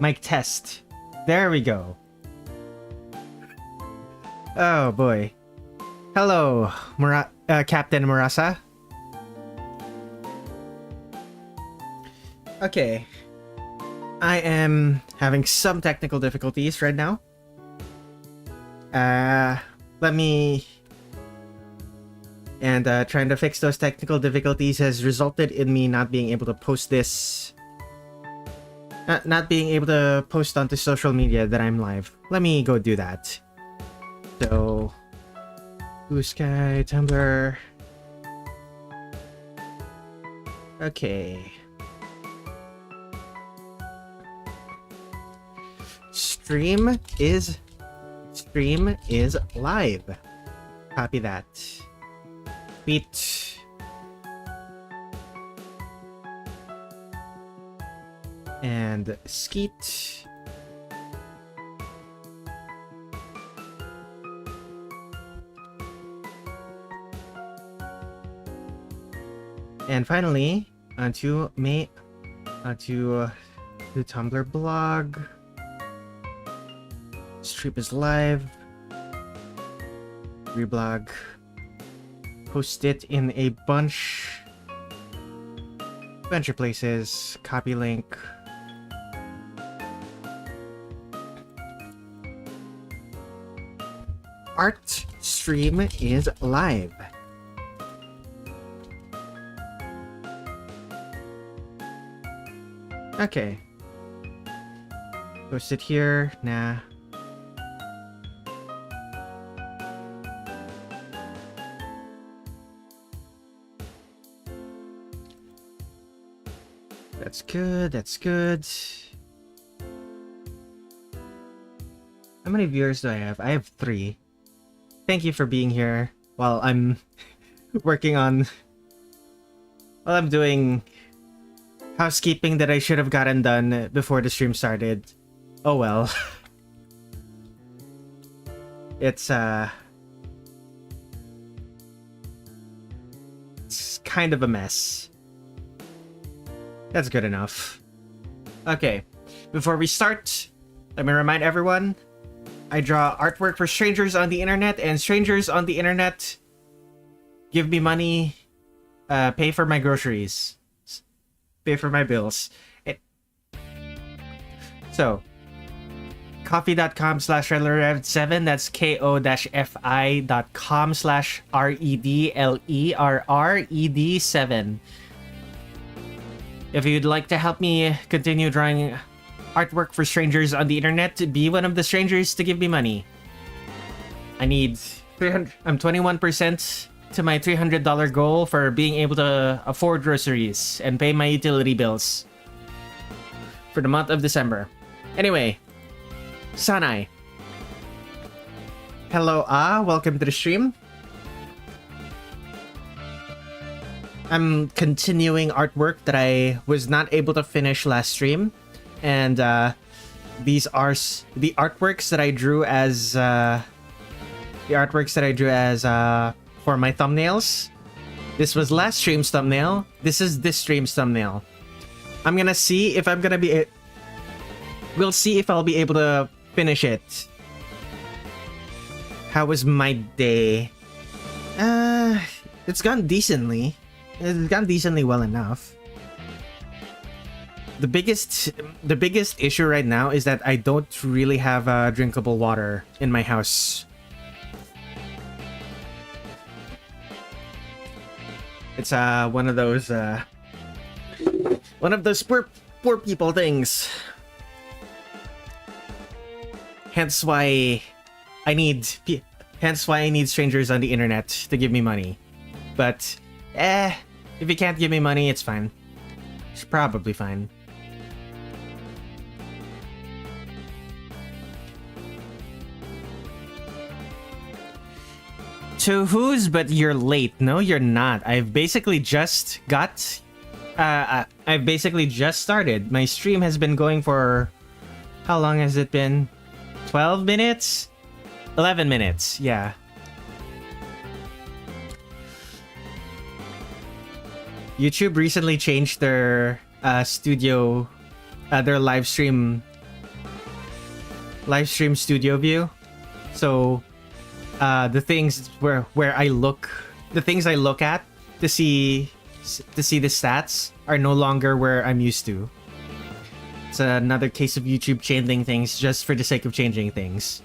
Mic test. There we go. Oh boy. Hello, Captain Murasa. Okay. I am having some technical difficulties right now. Let me... And trying to fix those technical difficulties has resulted in me not being able to post this... not being able to post onto social media that I'm live. Let me go do that. So... Blue Sky, Tumblr... Okay... Stream is live. Copy that. Beat. And skeet. And finally, onto the Tumblr blog. Stream is live. Reblog. Post it in a bunch of places. Copy link. Art stream is live. Okay. Post it here. Nah. That's good, that's good. How many viewers do I have? I have 3. Thank you for being here while I'm working on... While I'm doing housekeeping that I should have gotten done before the stream started. Oh well. It's kind of a mess. That's good enough. Okay, before we start, let me remind everyone, I draw artwork for strangers on the internet, and strangers on the internet give me money, pay for my groceries, pay for my bills. So, coffee.com/Redler Red7, that's ko-fi.com/redlerred7. If you'd like to help me continue drawing artwork for strangers on the internet, be one of the strangers to give me money. I need 300. I'm 21% to my $300 goal for being able to afford groceries and pay my utility bills for the month of December. Anyway, Sanae. Hello, welcome to the stream. I'm continuing artwork that I was not able to finish last stream, and these are the artworks that I drew as for my thumbnails. This was last stream's thumbnail. This is this stream's thumbnail. I'm gonna see if I'm gonna be. We'll see if I'll be able to finish it. How was my day? It's gone decently. It's gone decently well enough. The biggest issue right now is that I don't really have drinkable water in my house. It's one of those poor people things. Hence why I need strangers on the internet to give me money. But if you can't give me money, it's fine. It's probably fine. Touhou's, but you're late. No, you're not. I've basically just started. My stream has been going for... How long has it been? 12 minutes? 11 minutes, yeah. YouTube recently changed their their live stream live stream studio view. So the things where I look, the things I look at to see the stats are no longer where I'm used to. It's another case of YouTube changing things just for the sake of changing things.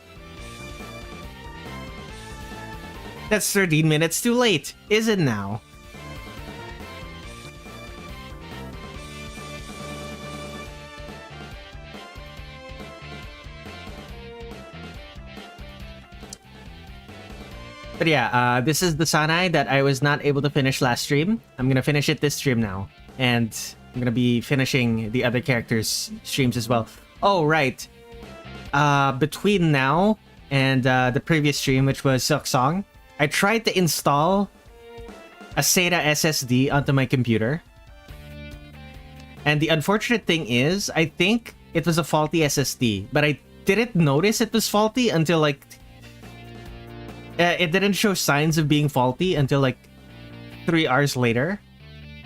That's 13 minutes too late, is it now? But yeah, this is the Sanae that I was not able to finish last stream. I'm gonna finish it this stream now. And I'm gonna be finishing the other characters' streams as well. Oh, right. Between now and the previous stream, which was Silk Song, I tried to install a SATA SSD onto my computer. And the unfortunate thing is, I think it was a faulty SSD, but I didn't notice it was faulty until like... it didn't show signs of being faulty until like 3 hours later.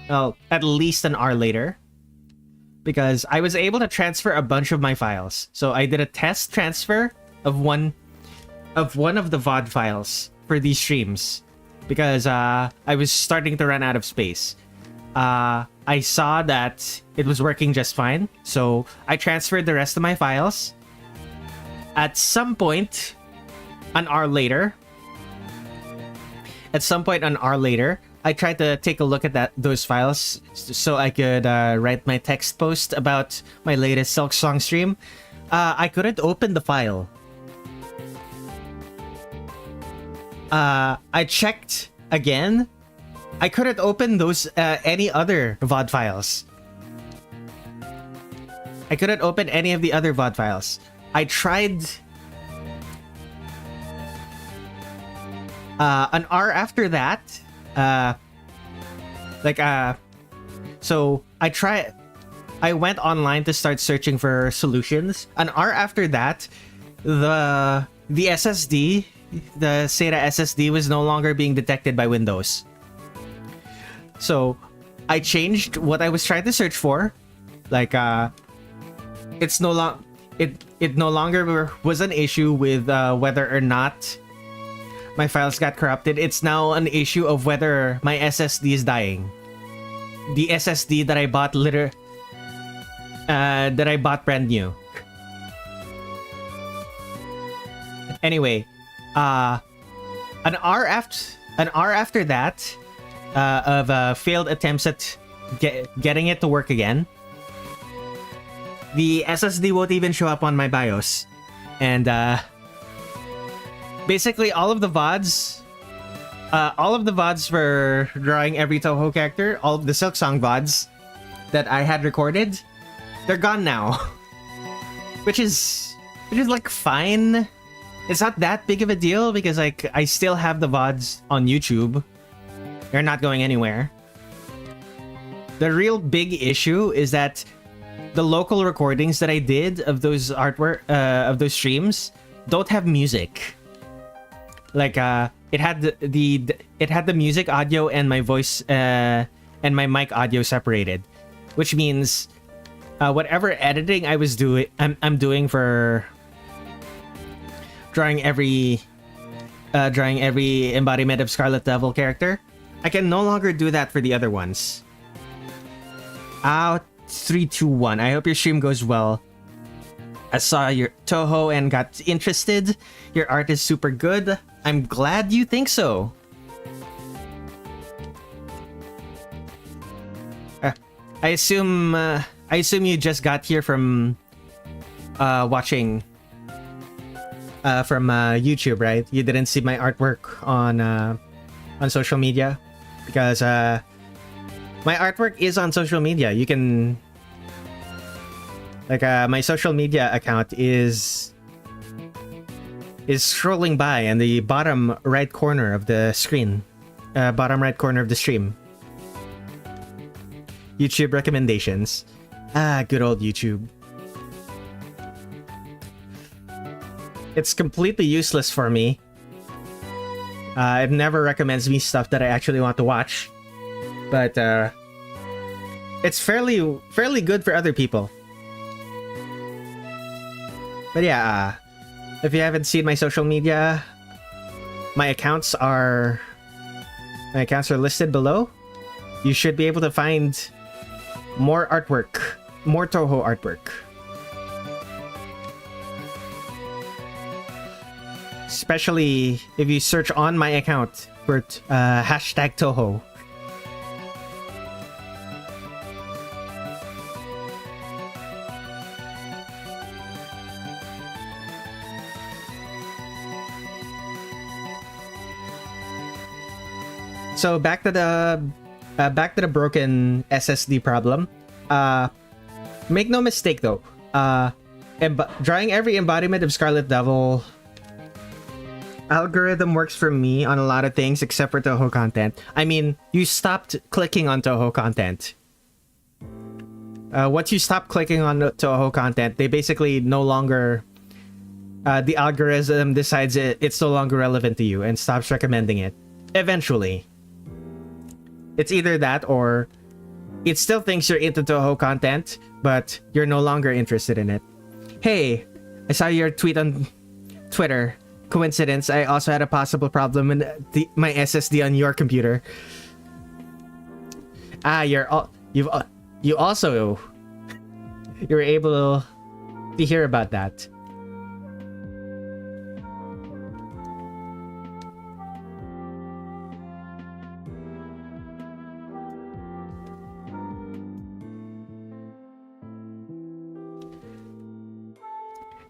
Well, at least an hour later. Because I was able to transfer a bunch of my files. So I did a test transfer of one of the VOD files for these streams. Because I was starting to run out of space. I saw that it was working just fine. So I transferred the rest of my files. At some point, an hour later, I tried to take a look at those files so I could write my text post about my latest Silk Song stream. I couldn't open the file. I checked again. I couldn't open those any other VOD files. I couldn't open any of the other VOD files. I tried... an hour after that, so I went online to start searching for solutions. An hour after that, the SSD, the SATA SSD was no longer being detected by Windows. So I changed what I was trying to search for. Like, it no longer was an issue with whether or not my files got corrupted. It's now an issue of whether my SSD is dying. The SSD that I bought brand new. Anyway, an hour after that, of failed attempts at getting it to work again, the SSD won't even show up on my BIOS, and basically, all of the VODs for drawing every Touhou character, all of the Silk Song VODs that I had recorded, they're gone now. which is like fine. It's not that big of a deal because like I still have the VODs on YouTube. They're not going anywhere. The real big issue is that the local recordings that I did of those of those streams don't have music. Like it had the music audio and my voice and my mic audio separated, which means whatever editing I was doing, I'm doing for drawing every embodiment of Scarlet Devil character, I can no longer do that for the other ones. 3, 2, 1. I hope your stream goes well. I saw your Touhou and got interested. Your art is super good. I'm glad you think so. I assume you just got here from watching from YouTube, right? You didn't see my artwork on social media, because my artwork is on social media. You can my social media account is scrolling by in the bottom right corner of the screen, bottom right corner of the stream. YouTube recommendations. Good old YouTube. It's completely useless for me. It never recommends me stuff that I actually want to watch, but it's fairly good for other people. But yeah, if you haven't seen my social media, my accounts are listed below. You should be able to find more artwork, more Touhou artwork. Especially if you search on my account for hashtag Touhou. So back to the broken SSD problem. Make no mistake though. Drawing every embodiment of Scarlet Devil algorithm works for me on a lot of things except for Touhou content. I mean, you stopped clicking on Touhou content. Once you stop clicking on Touhou content, they basically no longer the algorithm decides it's no longer relevant to you and stops recommending it. Eventually. It's either that or it still thinks you're into Touhou content, but you're no longer interested in it. Hey, I saw your tweet on Twitter. Coincidence, I also had a possible problem in my SSD on your computer. You were able to hear about that.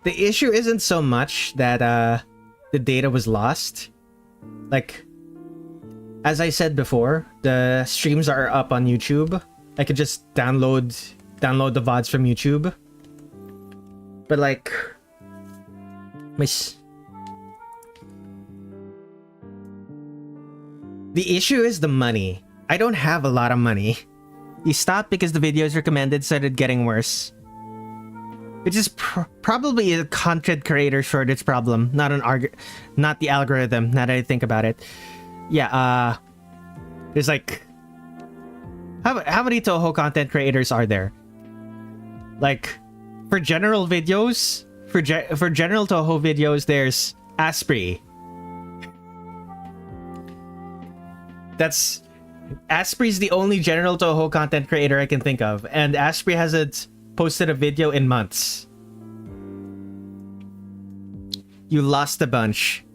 The issue isn't so much that the data was lost. Like, as I said before, the streams are up on YouTube. I could just download the VODs from YouTube. But like, the issue is the money. I don't have a lot of money. You stopped because the videos recommended started getting worse. Which is probably a content creator shortage problem, not the algorithm, now that I think about it. Yeah, there's like... How many Touhou content creators are there? Like, for general videos, for general Touhou videos, there's Asprey. Asprey's the only general Touhou content creator I can think of, and Asprey hasn't posted a video in months. You lost a bunch.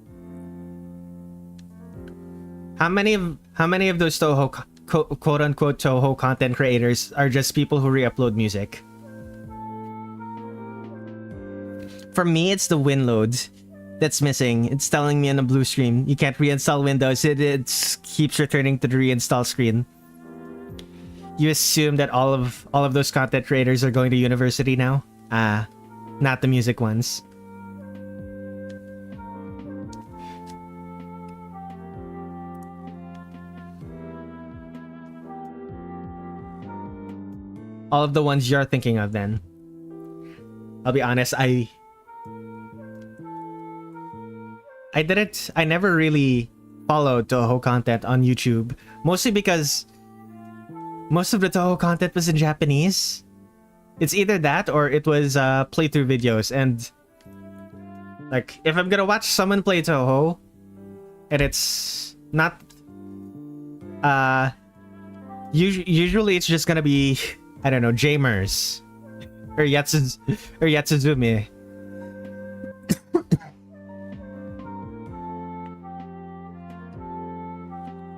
How many of those Touhou quote-unquote Touhou content creators are just people who re-upload music? For me, it's the WinLoad that's missing. It's telling me on the blue screen you can't reinstall Windows. It keeps returning to the reinstall screen. You assume that all of those content creators are going to university now? Not the music ones. All of the ones you're thinking of then. I'll be honest, I never really followed Touhou content on YouTube. Mostly because most of the Touhou content was in Japanese. It's either that or it was playthrough videos, and like if I'm gonna watch someone play Touhou and it's not usually it's just gonna be, I don't know, Jamers or Yatsuzumi.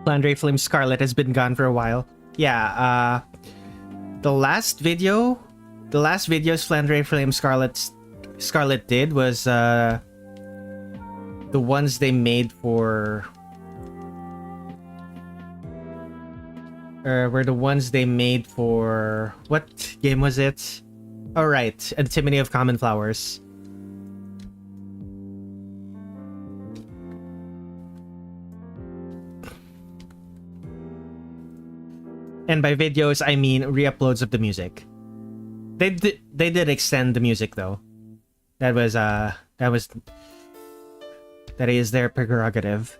Flandre Flame Scarlet has been gone for a while. Yeah, the last videos Flandre Flame Scarlet did was the ones they made for what game was it? Oh right, Antimony of Common Flowers. And by videos, I mean re-uploads of the music. They did extend the music though. That is their prerogative.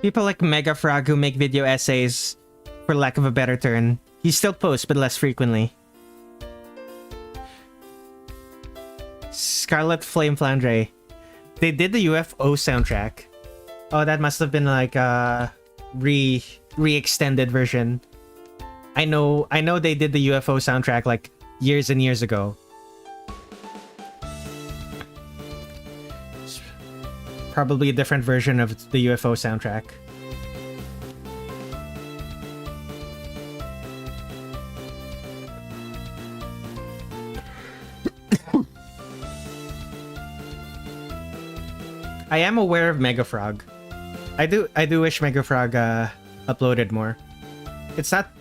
People like Mega Frog who make video essays, for lack of a better term. He still posts, but less frequently. Scarlet Flame Flandre. They did the UFO soundtrack. Oh, that must have been like a re-extended version. I know they did the UFO soundtrack like years and years ago. It's probably a different version of the UFO soundtrack. I am aware of Megafrog. I do wish Megafrog uploaded more. It's not.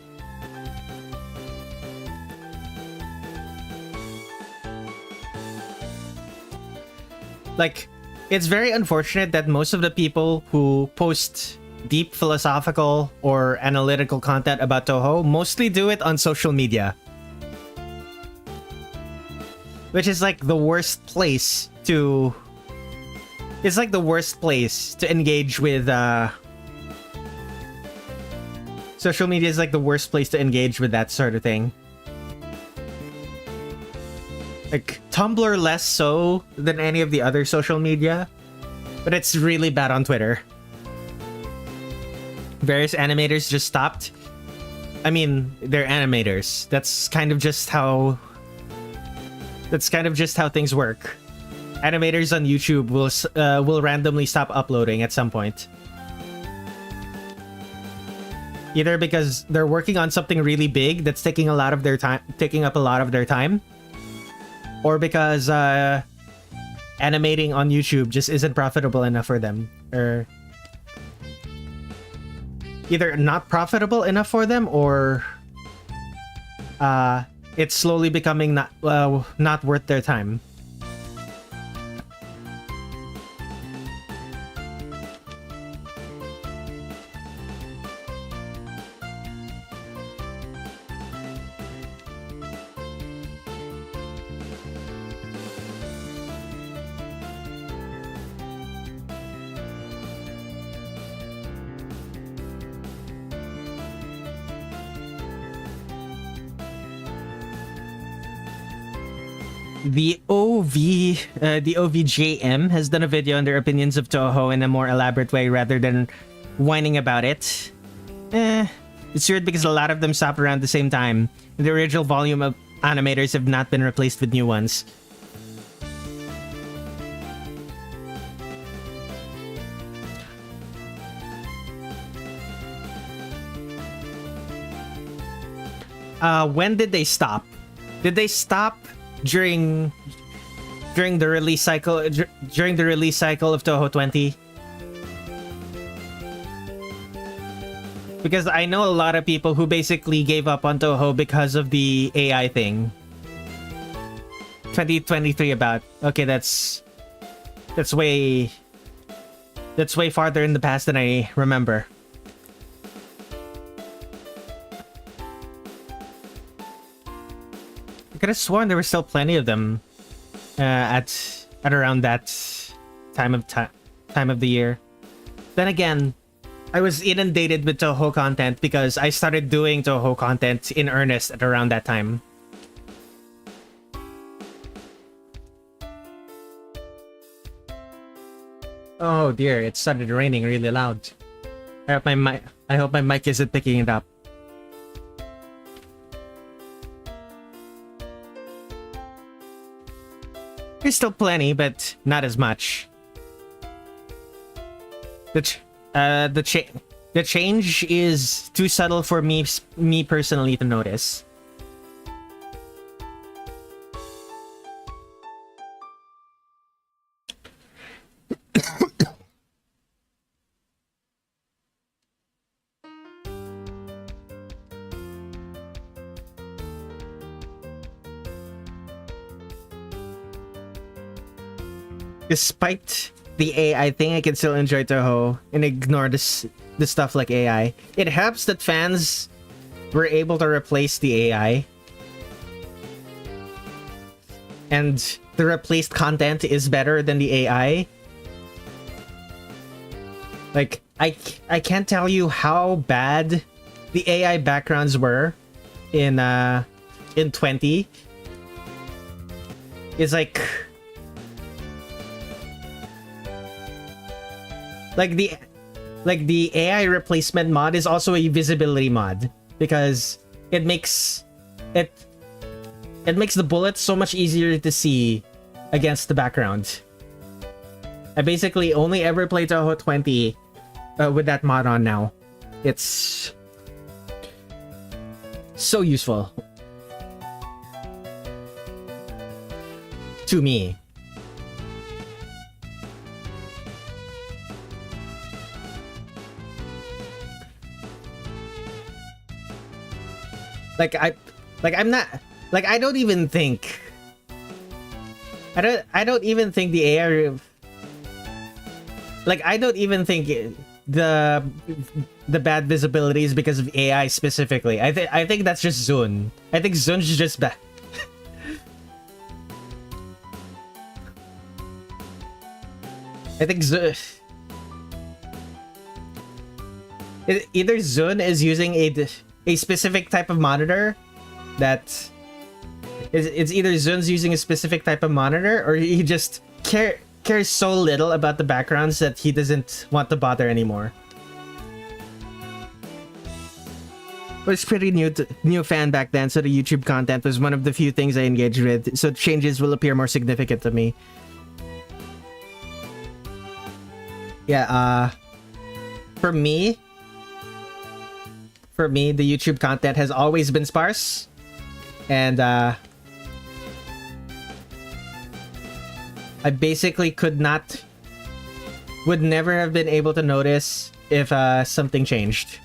Like, it's very unfortunate that most of the people who post deep philosophical or analytical content about Touhou mostly do it on social media. Which is like the worst place to... It's like the worst place to engage with, social media is like the worst place to engage with that sort of thing. Like, Tumblr less so than any of the other social media, but it's really bad on Twitter. Various animators just stopped. I mean, they're animators. That's kind of just how things work. Animators on YouTube will randomly stop uploading at some point. Either because they're working on something really big that's taking up a lot of their time, or because animating on YouTube just isn't profitable enough for them, or either not profitable enough for them, or it's slowly becoming not worth their time. The OVJM has done a video on their opinions of Touhou in a more elaborate way rather than whining about it. It's weird because a lot of them stopped around the same time. The original volume of animators have not been replaced with new ones. When did they stop? Did they stop during the release cycle of Touhou 20? Because I know a lot of people who basically gave up on Touhou because of the AI thing. 2023 about. Okay, that's way farther in the past than I remember. I could have sworn there were still plenty of them at around that time of the year. Then again, I was inundated with Touhou content because I started doing Touhou content in earnest at around that time. Oh dear, it started raining really loud. I hope my mic isn't picking it up. There's still plenty, but not as much. The change is too subtle for me personally to notice. Despite the AI thing, I can still enjoy Touhou and ignore the stuff like AI. It helps that fans were able to replace the AI. And the replaced content is better than the AI. Like, I can't tell you how bad the AI backgrounds were in 20. It's like... like the AI replacement mod is also a visibility mod because it makes the bullets so much easier to see against the background. I basically only ever play Touhou 20 with that mod on now. It's so useful to me. I don't even think the AI, I don't even think the bad visibility is because of AI specifically. I think that's just Zun. I think Zun's just bad. I think either Zun is using a specific type of monitor that it's either Zun's using a specific type of monitor or he just cares so little about the backgrounds that he doesn't want to bother anymore. I was pretty new fan back then, so the YouTube content was one of the few things I engaged with, so changes will appear more significant to me. Yeah, for me, the YouTube content has always been sparse, and I basically would never have been able to notice if something changed.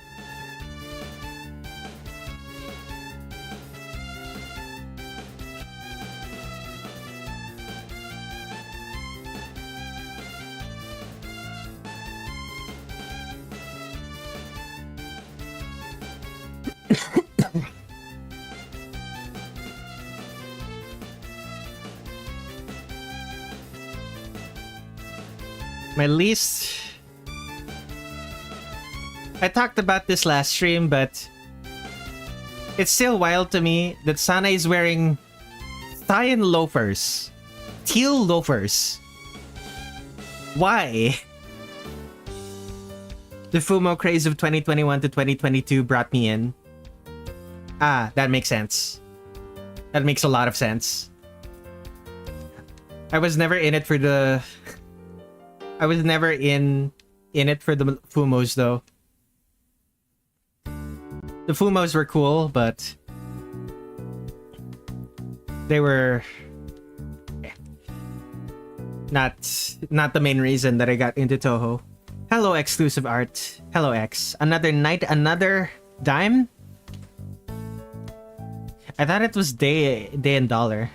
My least... I talked about this last stream, but it's still wild to me that Sanae is wearing cyan loafers. Teal loafers. Why? The Fumo craze of 2021 to 2022 brought me in. Ah, that makes sense. That makes a lot of sense. I was never in it for the... I was never in it for the Fumos, though. The Fumos were cool, but they were not the main reason that I got into Touhou. Hello, exclusive art. Hello, X. Another night, another dime? I thought it was day and dollar.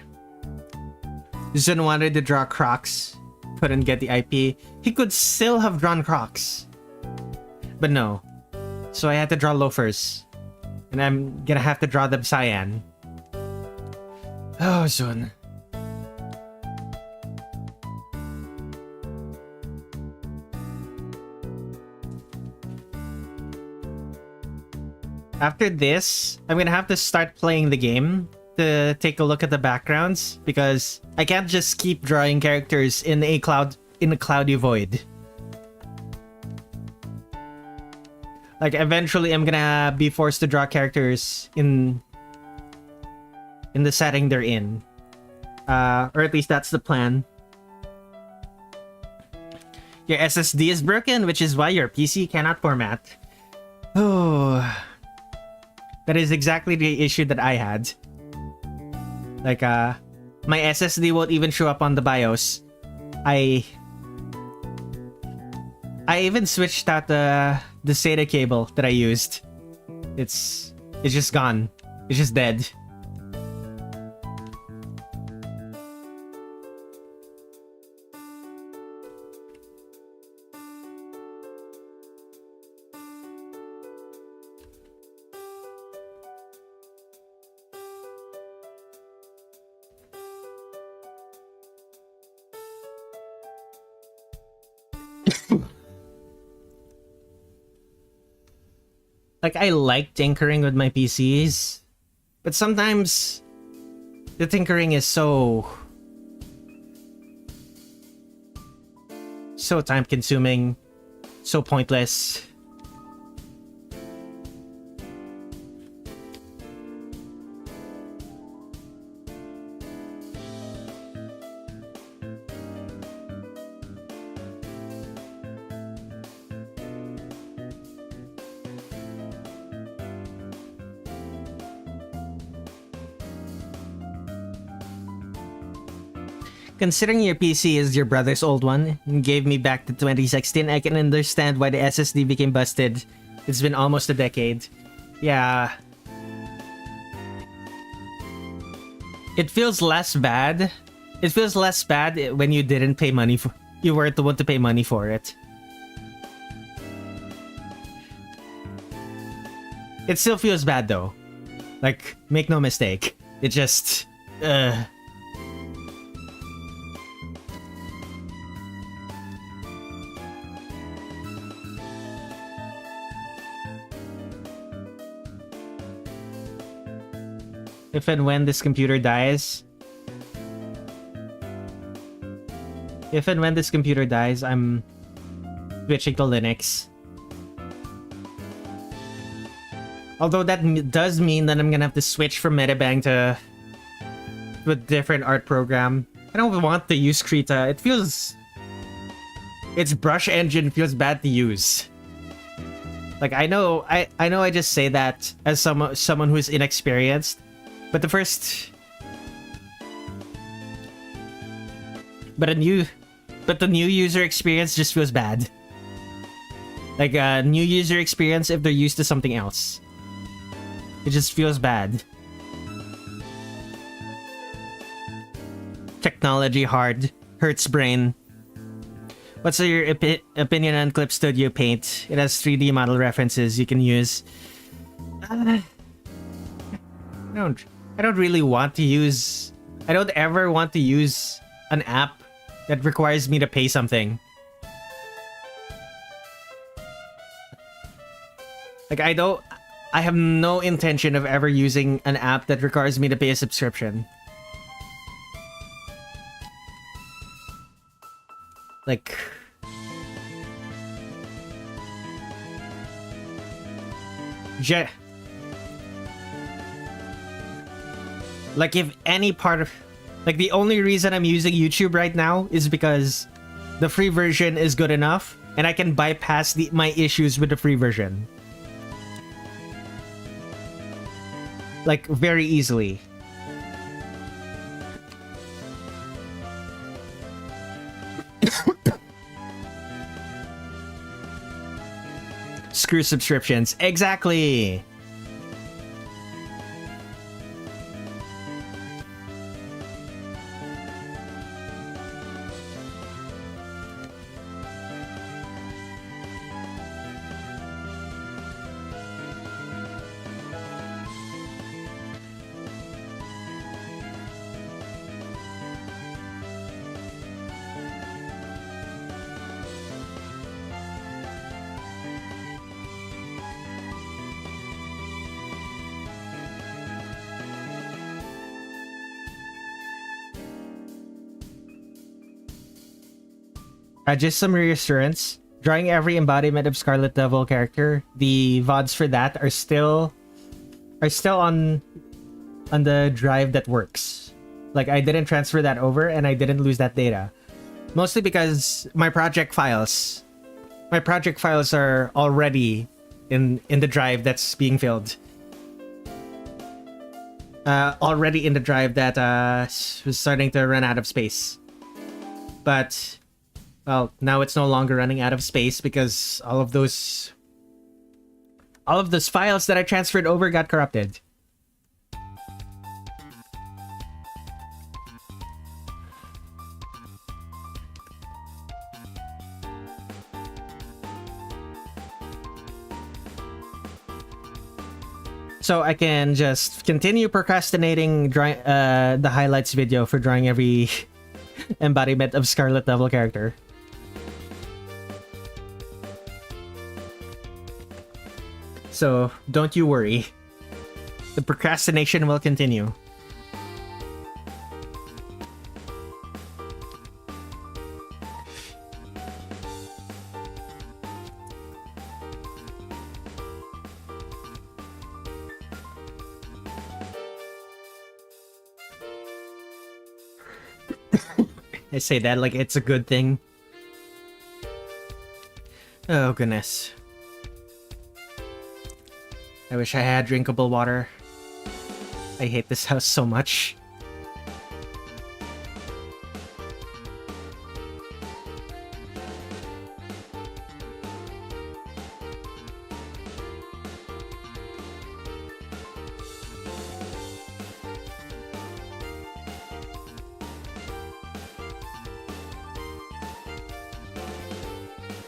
Jun wanted to draw Crocs. Couldn't get the IP. He could still have drawn Crocs. But no. So I had to draw loafers. And I'm gonna have to draw them cyan. Oh, Jun. After this, I'm gonna have to start playing the game to take a look at the backgrounds because I can't just keep drawing characters in a cloudy void. Like eventually I'm gonna be forced to draw characters in the setting they're in. Or at least that's the plan. Your SSD is broken, which is why your PC cannot format. Oh, that is exactly the issue that I had. Like, my SSD won't even show up on the BIOS. I even switched out the SATA cable that I used. It's just gone. It's just dead. Like, I like tinkering with my PCs, but sometimes the tinkering is so time consuming so pointless. Considering your PC is your brother's old one and gave me back to 2016, I can understand why the SSD became busted. It's been almost a decade. Yeah. It feels less bad. It feels less bad when you didn't pay money for... You weren't the one to pay money for it. It still feels bad though. Like, make no mistake. It just... If and when this computer dies... If and when this computer dies, I'm switching to Linux. Although that does mean that I'm gonna have to switch from Metabang to a different art program. I don't want to use Krita. It feels... Its brush engine feels bad to use. Like, I know I just say that as someone who's inexperienced. But the new user experience just feels bad. Like a new user experience if they're used to something else. It just feels bad. Technology hard. Hurts brain. What's your opinion on Clip Studio Paint? It has 3D model references you can use. I don't really want to use... I don't ever want to use an app that requires me to pay something. Like, I have no intention of ever using an app that requires me to pay a subscription. Like... Like, if any part of... Like, the only reason I'm using YouTube right now is because the free version is good enough, and I can bypass my issues with the free version. Like, very easily. Screw subscriptions. Exactly! Just some reassurance. Drawing every embodiment of Scarlet Devil character, the VODs for that are still on the drive that works. Like, I didn't transfer that over and I didn't lose that data. Mostly because my project files are already in the drive that's being filled. Already in the drive that was starting to run out of space. But well, now it's no longer running out of space because all of those files that I transferred over got corrupted. So I can just continue procrastinating the highlights video for drawing every embodiment of Scarlet Devil character. So, don't you worry. The procrastination will continue. I say that like it's a good thing. Oh, goodness. I wish I had drinkable water. I hate this house so much.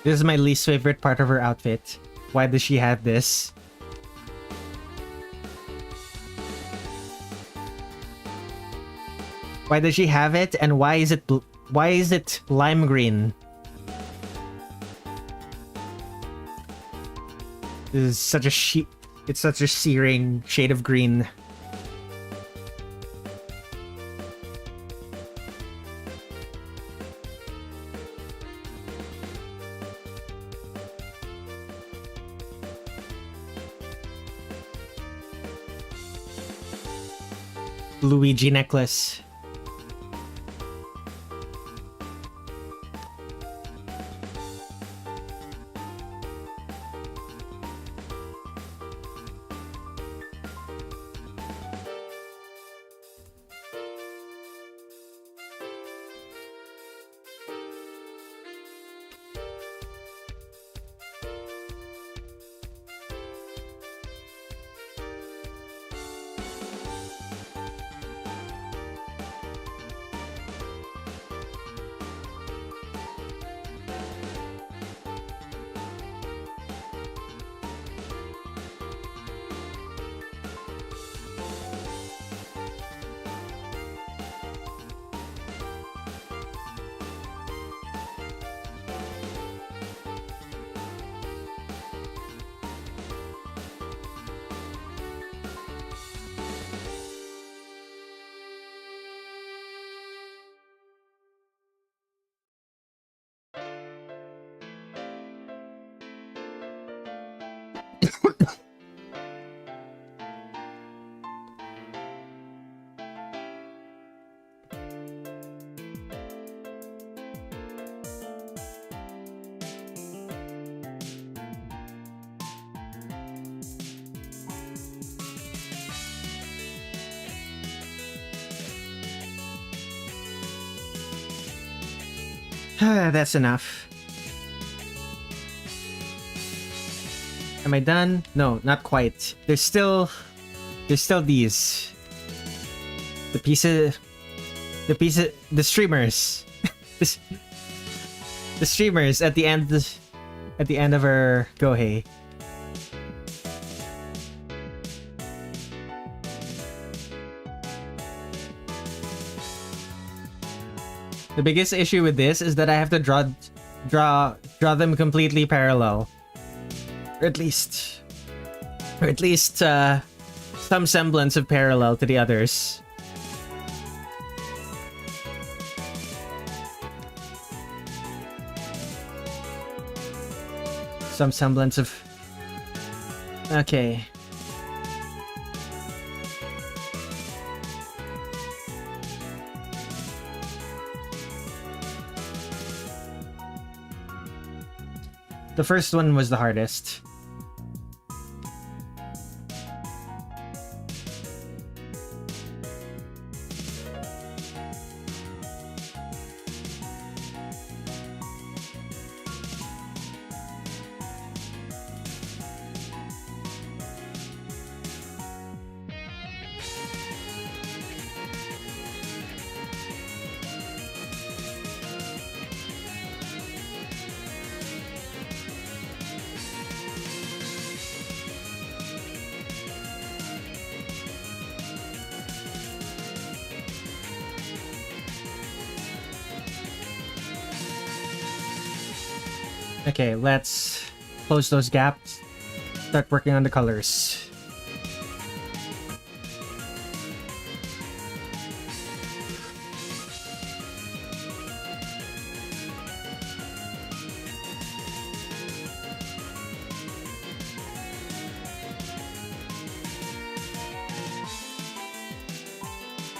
This is my least favorite part of her outfit. Why does she have this? Why does she have it, and why is it lime green? This is such a it's such a searing shade of green. Luigi necklace. That's enough. Am I done? No, not quite. There's still these. The streamers. The streamers at the end of her Gohei. The biggest issue with this is that I have to draw them completely parallel. Or at least some semblance of parallel to the others. Some semblance of... Okay. The first one was the hardest. Okay, let's close those gaps. Start working on the colors.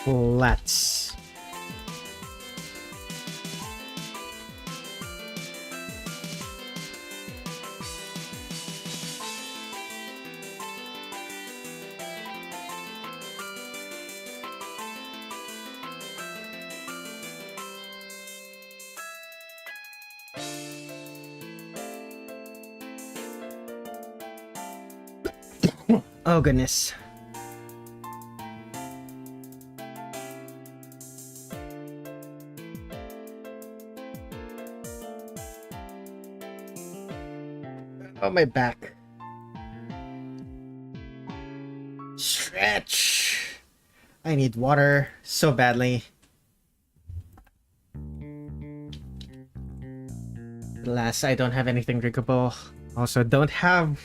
Let's... Oh goodness. Oh, my back. Stretch. I need water so badly. Alas, I don't have anything drinkable. Also, don't have...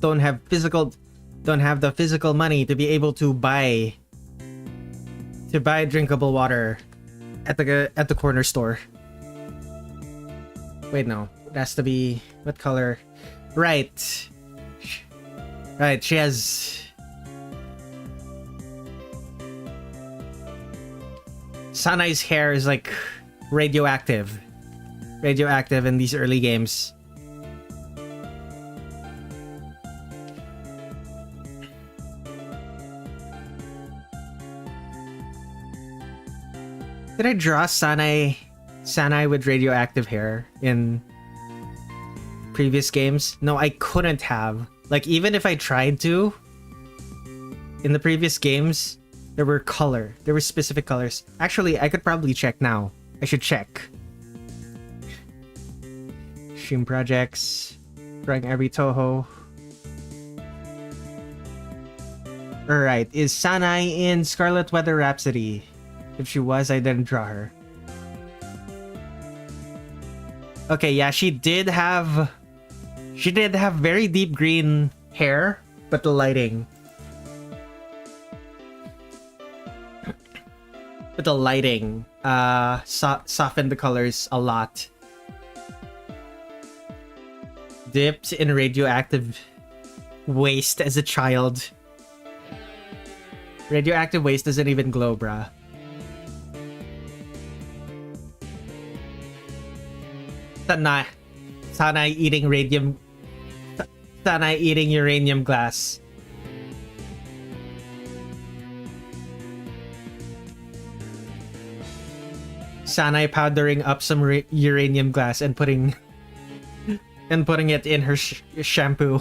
don't have the physical money to be able to buy drinkable water at the corner store. Wait, no. It has to be... what color? Right. Right, she has... Sanae's hair is like radioactive. Radioactive in these early games. Did I draw Sanae with radioactive hair in previous games? No, I couldn't have. Like, even if I tried to, in the previous games, there were specific colors. Actually, I could probably check now. I should check. Stream projects. Drawing every Touhou. Alright, is Sanae in Scarlet Weather Rhapsody? If she was, I didn't draw her. Okay, yeah, she did have very deep green hair, but the lighting. But the lighting softened the colors a lot. Dipped in radioactive waste as a child. Radioactive waste doesn't even glow, bruh. Sanae eating Sanae eating uranium glass. Sanae powdering up some uranium glass and putting it in her shampoo.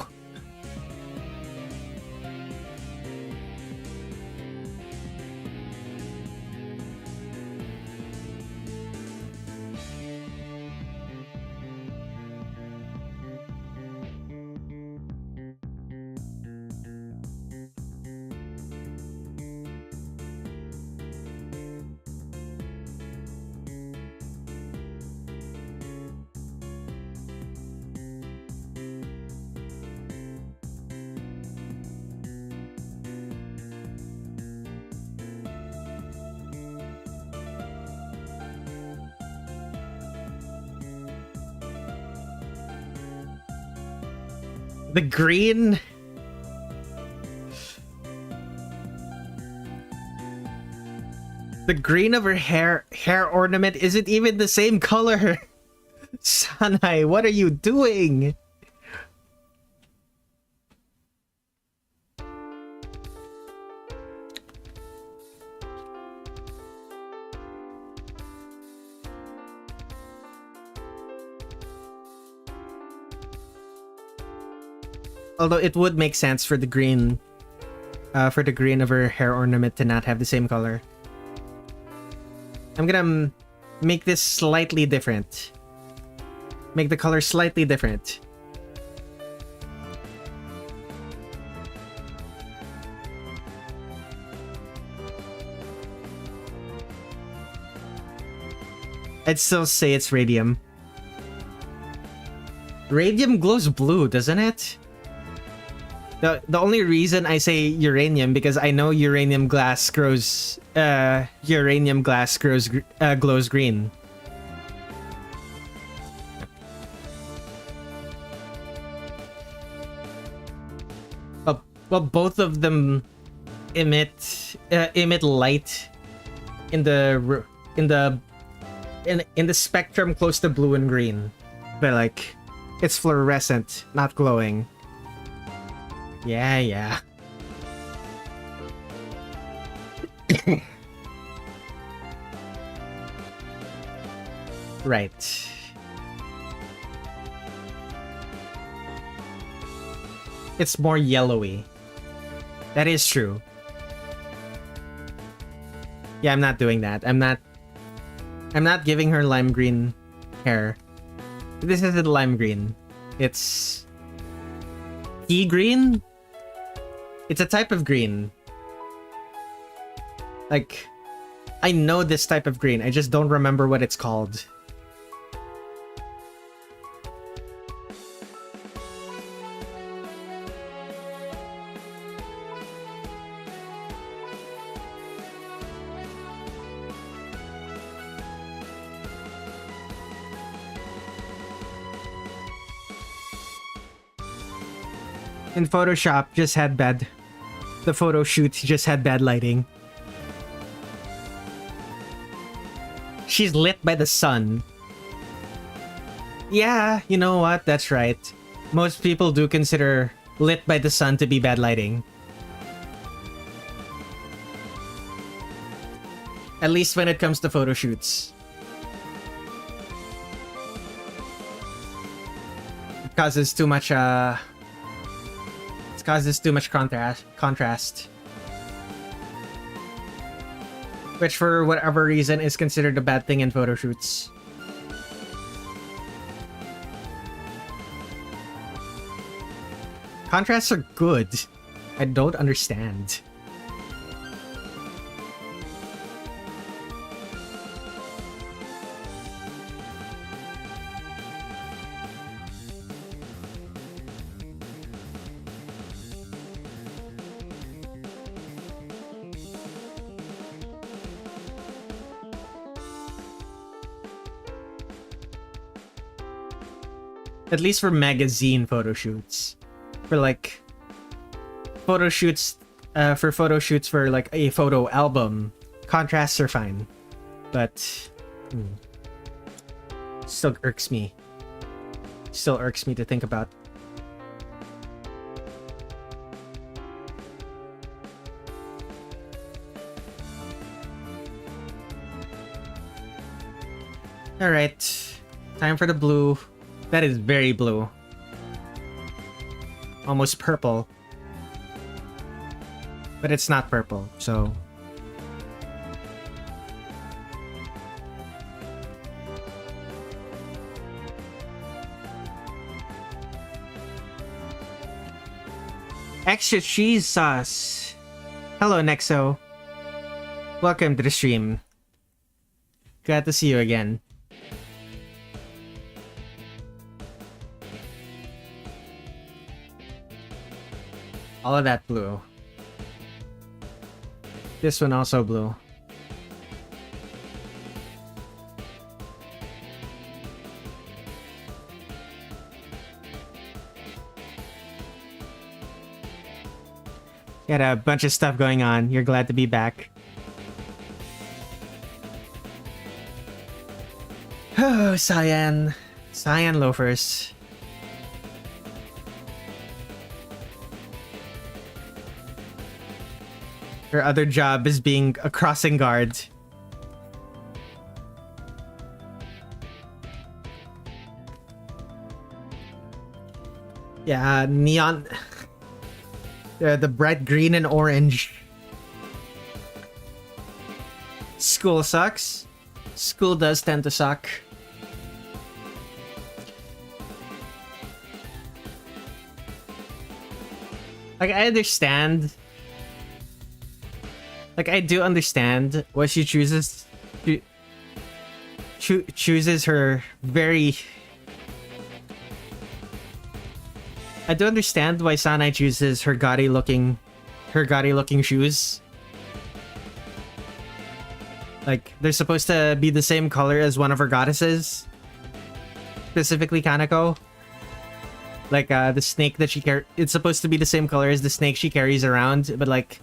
The green... the green of her hair ornament isn't even the same color. Sanae, what are you doing? Although it would make sense for the green of her hair ornament to not have the same color. I'm gonna make this slightly different. Make the color slightly different. I'd still say it's radium. Radium glows blue, doesn't it? The only reason I say uranium because I know uranium glass glows green. Well, both of them emit light in the spectrum close to blue and green, but like it's fluorescent, not glowing. Yeah. Right. It's more yellowy. That is true. Yeah, I'm not doing that. I'm not giving her lime green hair. This isn't lime green. It's pea green? It's a type of green. Like, I know this type of green. I just don't remember what it's called. In Photoshop, the photo shoot just had bad lighting. She's lit by the sun. Yeah, you know what? That's right. Most people do consider lit by the sun to be bad lighting. At least when it comes to photo shoots. It causes too much contrast. Which, for whatever reason, is considered a bad thing in photo shoots. Contrasts are good. I don't understand. At least for magazine photo shoots. For like photo shoots for like a photo album, contrasts are fine. But still irks me. Still irks me to think about. Alright. Time for the blue. That is very blue. Almost purple. But it's not purple, so... Extra cheese sauce. Hello, Nexo. Welcome to the stream. Glad to see you again. All of that blue. This one also blue. Got a bunch of stuff going on. You're glad to be back. Oh, cyan. Cyan loafers. Her other job is being a crossing guard. Yeah, neon. The bright green and orange. School sucks. School does tend to suck. Like, I understand. Like, I do understand why she chooses... chooses her very... I do understand why Sanae chooses her gaudy-looking shoes. Like, they're supposed to be the same color as one of her goddesses. Specifically Kaneko. Like, the snake that she carries... It's supposed to be the same color as the snake she carries around, but like...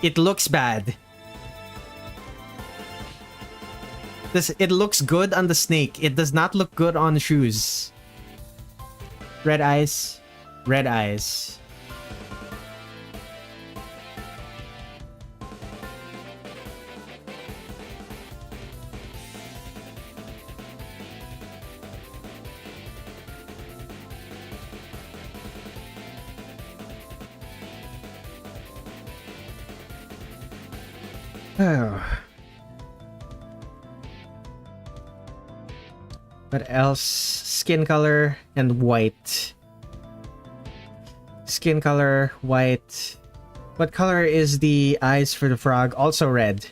It looks bad. It looks good on the snake. It does not look good on the shoes. Red eyes. Red eyes. Oh. What else? Skin color and white. Skin color, white. What color is the eyes for the frog? Also red.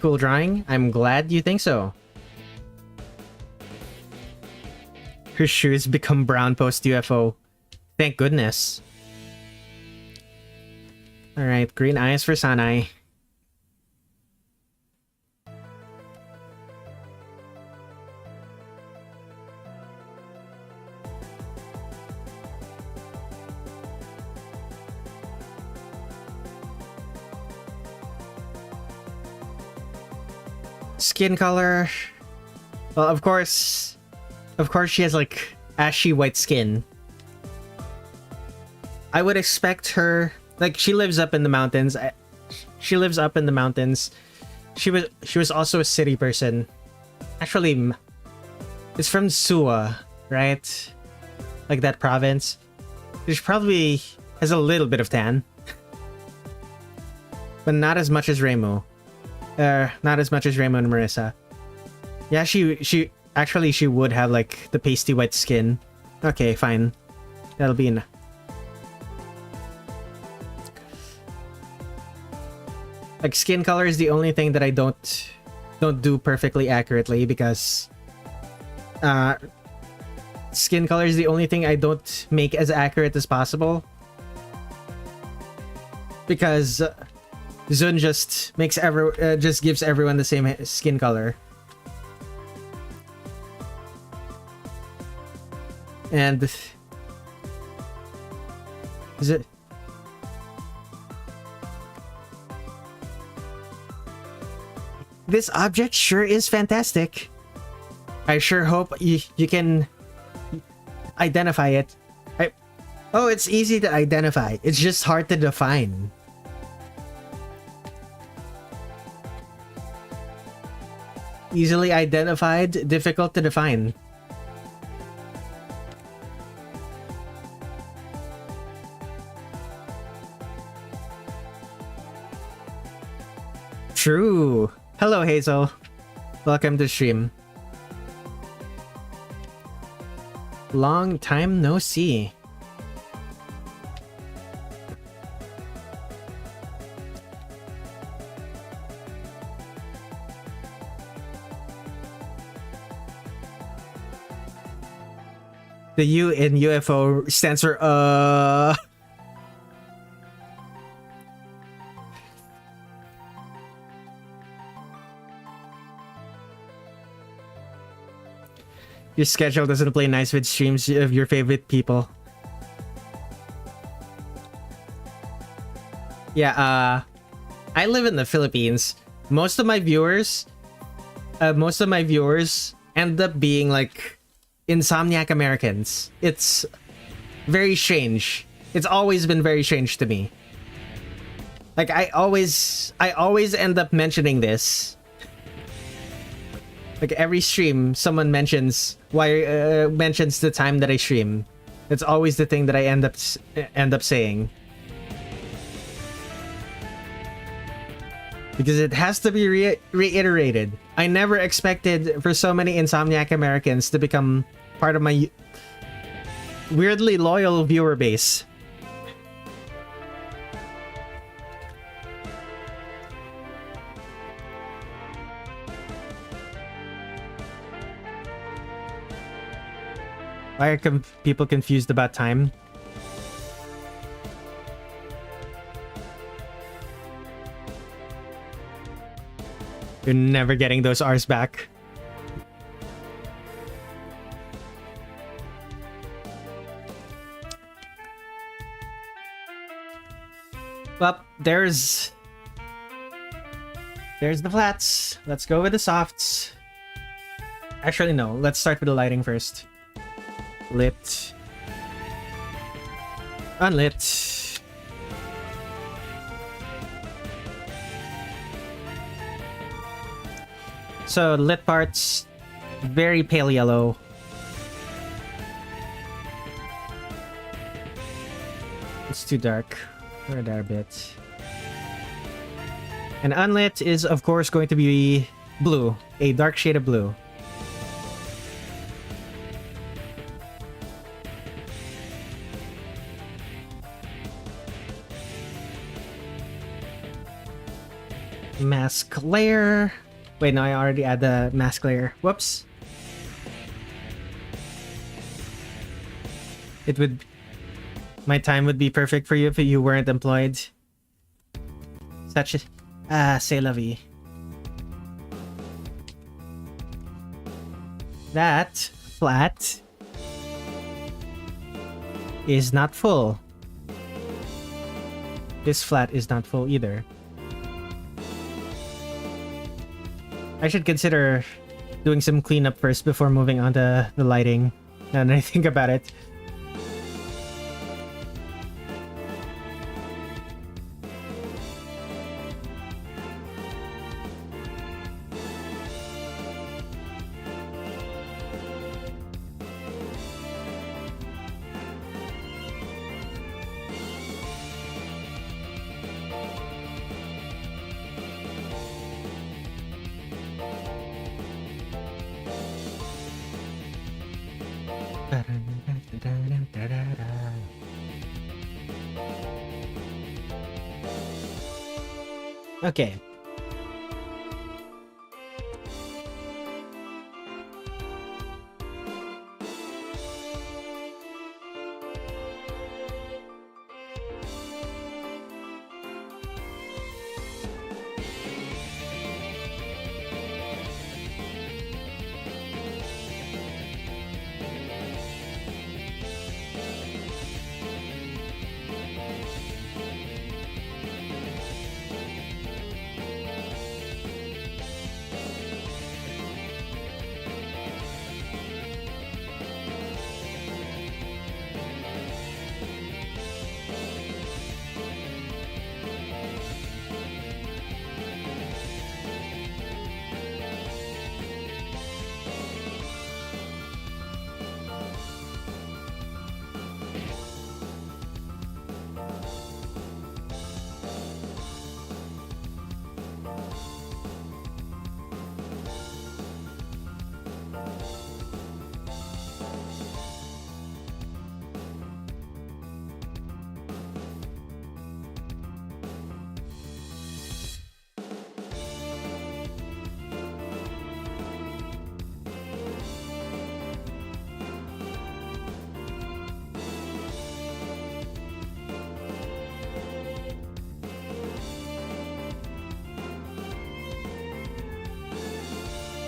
Cool drawing. I'm glad you think so. Her shoes become brown post UFO. Thank goodness. Alright, green eyes for Sanae. Skin color. Well, of course she has like ashy white skin. I would expect her, like, she lives up in the mountains. She lives up in the mountains. She was also a city person. Actually, it's from Suwa, right? Like that province. She probably has a little bit of tan. But not as much as Reimu. Not as much as Reimu and Marisa. Yeah, she actually she would have like the pasty white skin. Okay, fine. That'll be enough. Like skin color is the only thing that I don't do perfectly accurately because skin color is the only thing I don't make as accurate as possible. Because Zun just makes just gives everyone the same skin color. And is it this object sure is fantastic. I sure hope you can identify it. Oh, it's easy to identify. It's just hard to define. Easily identified, difficult to define. True. Hello, Hazel. Welcome to stream. Long time no see. The U in UFO stands for Your schedule doesn't play nice with streams of your favorite people. Yeah, I live in the Philippines. Most of my viewers end up being like insomniac Americans. It's very strange. It's always been very strange to me. Like I always end up mentioning this. Like every stream, someone mentions mentions the time that I stream. It's always the thing that I end up saying. Because it has to be reiterated. I never expected for so many insomniac Americans to become part of my weirdly loyal viewer base. Why are people confused about time? You're never getting those R's back. Well, there's the flats. Let's go with the softs. Actually, no. Let's start with the lighting first. Lit. Unlit. So lit parts, very pale yellow. Let's too dark. Lower that a bit. And unlit is, of course, going to be blue. A dark shade of blue. Mask layer. Wait, no, I already had the mask layer. Whoops. It would... My time would be perfect for you if you weren't employed. Such a... c'est la vie. That flat is not full. This flat is not full either. I should consider doing some cleanup first before moving on to the lighting. Now that I think about it. Okay.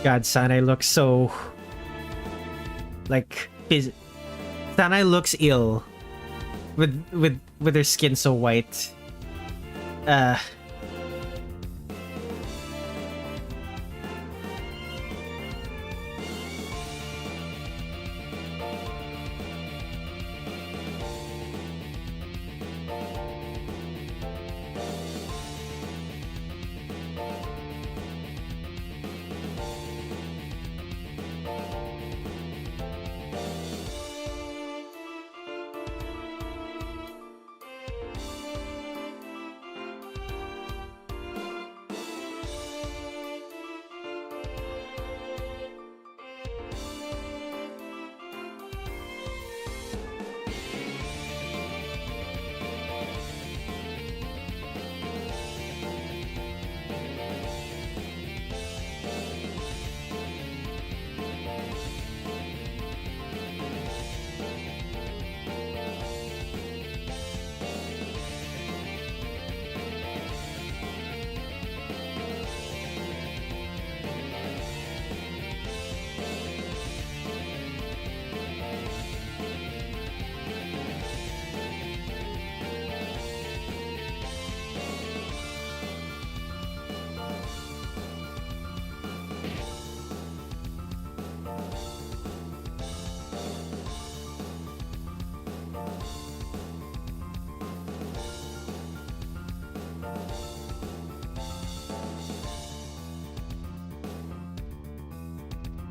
God, Sanae looks so... Like, Sanae looks ill. With her skin so white.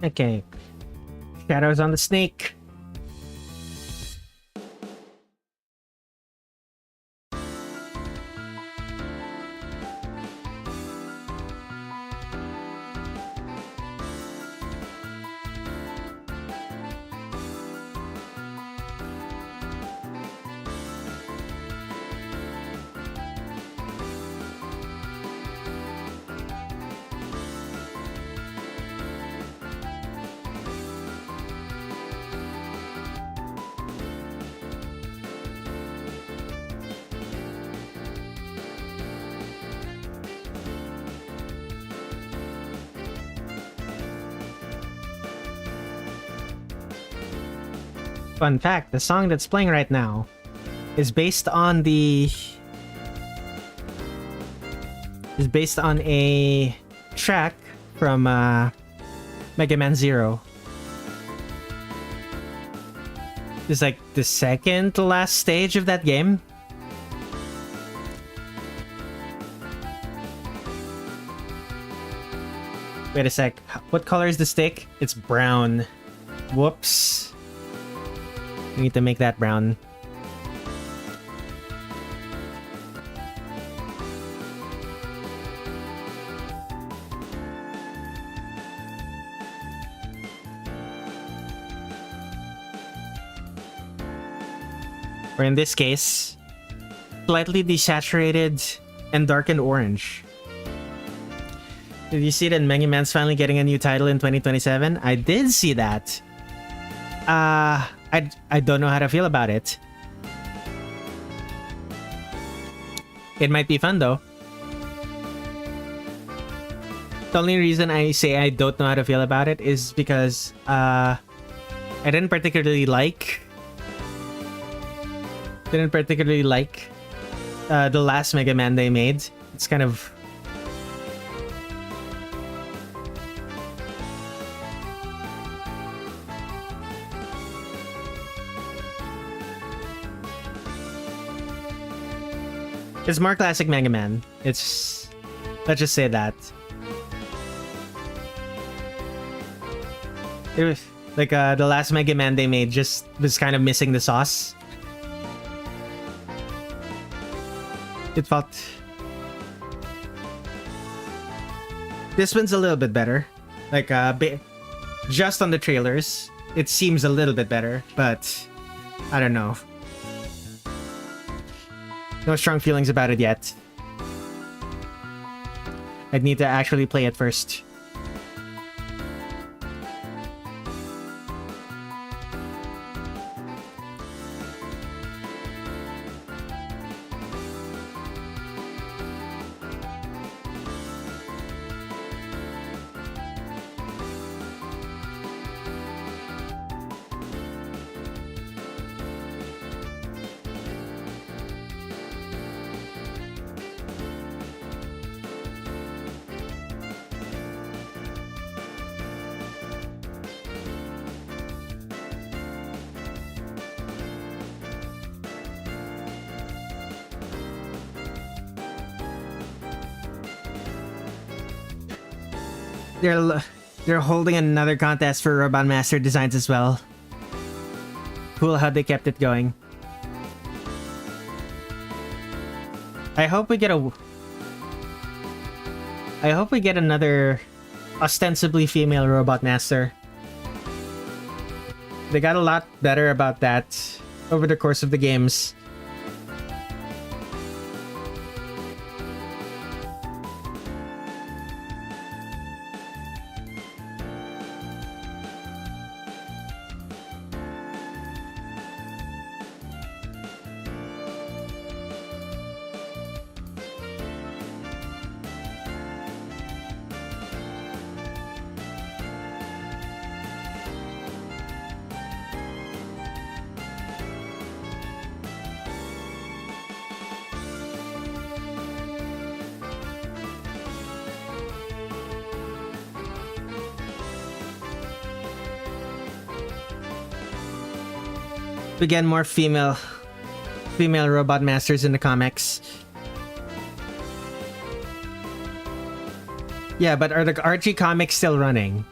Okay. Shadows on the snake. Fun fact, the song that's playing right now is based on a track from Mega Man Zero. It's like the second to last stage of that game. Wait a sec. What color is the stick? It's brown. Whoops. We need to make that brown. Or in this case, slightly desaturated and darkened orange. Did you see that Mega Man's finally getting a new title in 2027? I did see that. I don't know how to feel about it. It might be fun though. The only reason I say I don't know how to feel about it is because I didn't particularly like the last Mega Man they made. It's kind of it's more classic Mega Man. It's, let's just say that. It was like the last Mega Man they made just was kind of missing the sauce. It felt... This one's a little bit better. Like, just on the trailers, it seems a little bit better, but I don't know. No strong feelings about it yet. I'd need to actually play it first. They're holding another contest for Robot Master designs as well. Cool how they kept it going. I hope we get another ostensibly female Robot Master. They got a lot better about that over the course of the games. Again, more female Robot Masters in the comics. Yeah, but are the Archie comics still running?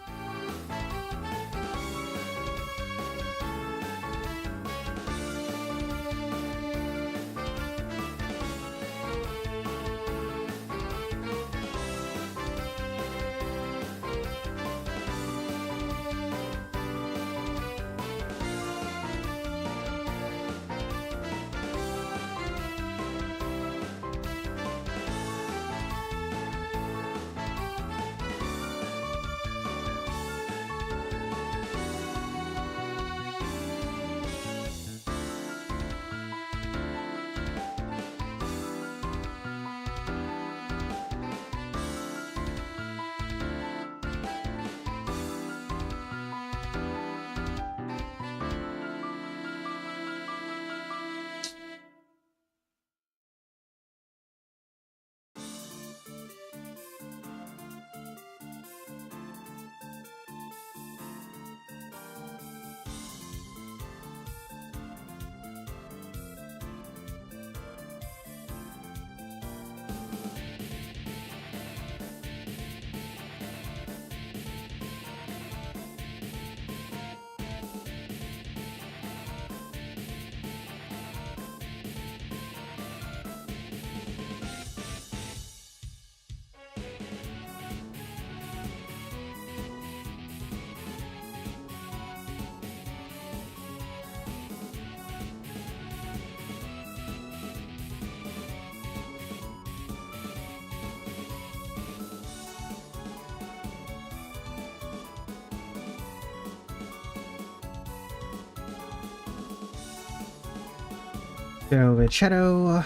Velvet Shadow.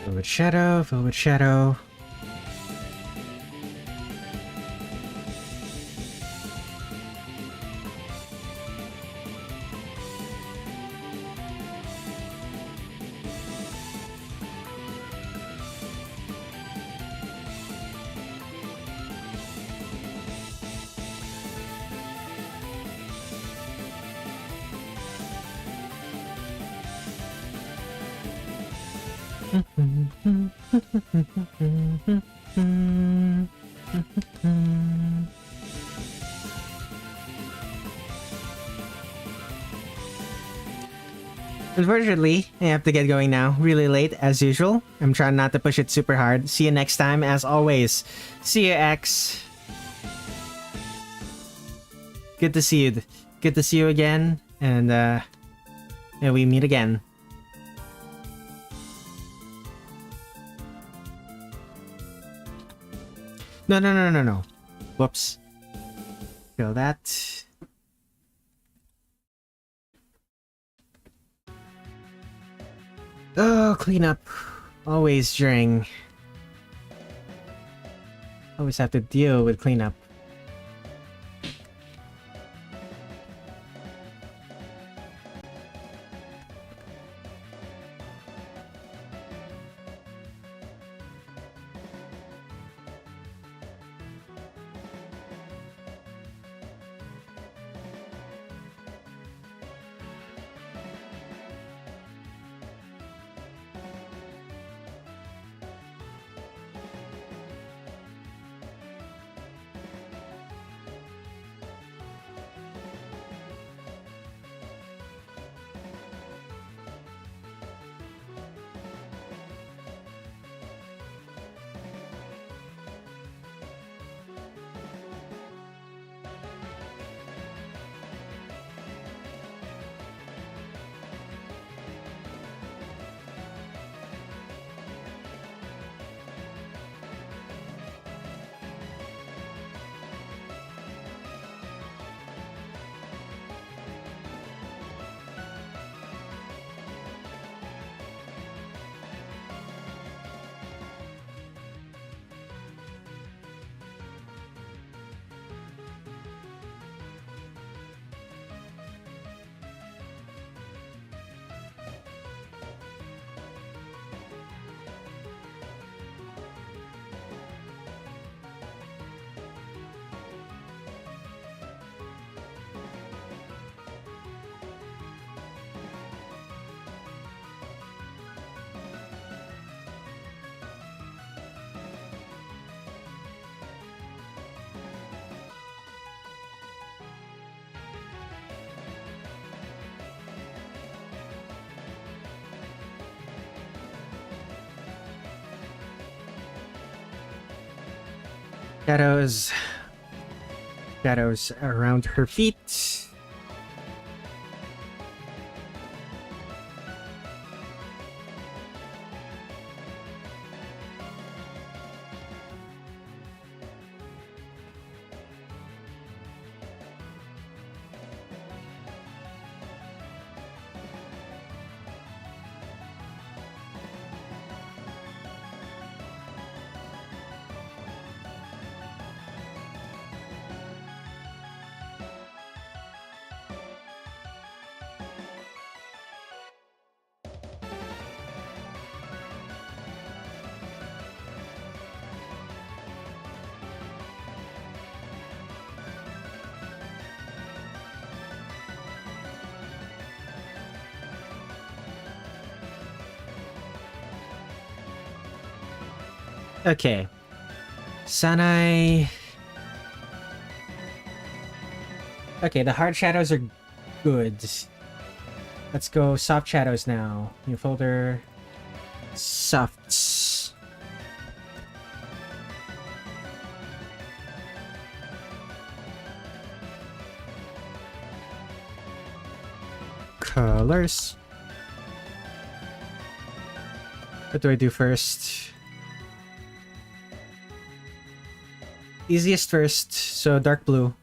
Velvet Shadow, Velvet Shadow. Unfortunately, I have to get going now. Really late, as usual. I'm trying not to push it super hard. See you next time, as always. See you, X. Good to see you. Good to see you again. And, yeah, we meet again. No. Whoops. Kill that. Oh, cleanup. Always during... Always have to deal with cleanup. Shadows around her feet. Okay. Sanae. Okay, the hard shadows are good. Let's go soft shadows now. New folder. Softs. Colors. What do I do first? Easiest first, so dark blue.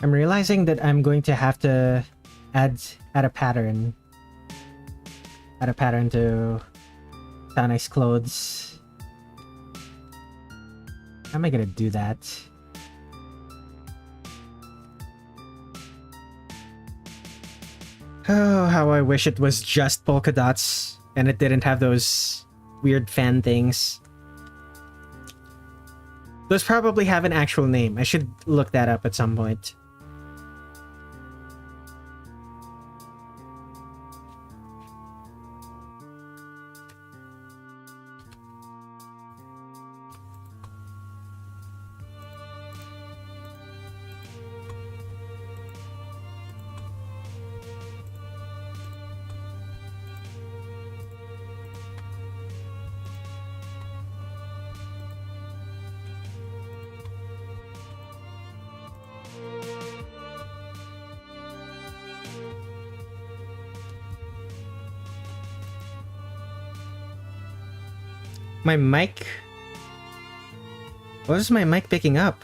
I'm realizing that I'm going to have to add a pattern. Add a pattern to Sanae's clothes. How am I gonna do that? Oh, how I wish it was just polka dots and it didn't have those weird fan things. Those probably have an actual name. I should look that up at some point. My mic? What is my mic picking up?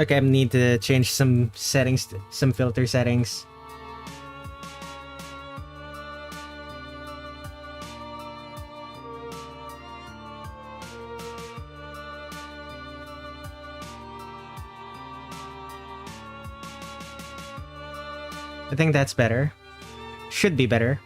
Okay, I need to change some settings, some filter settings. I think that's better. Should be better.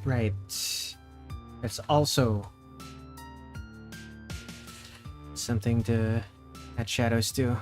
Right. That's also something to add shadows to.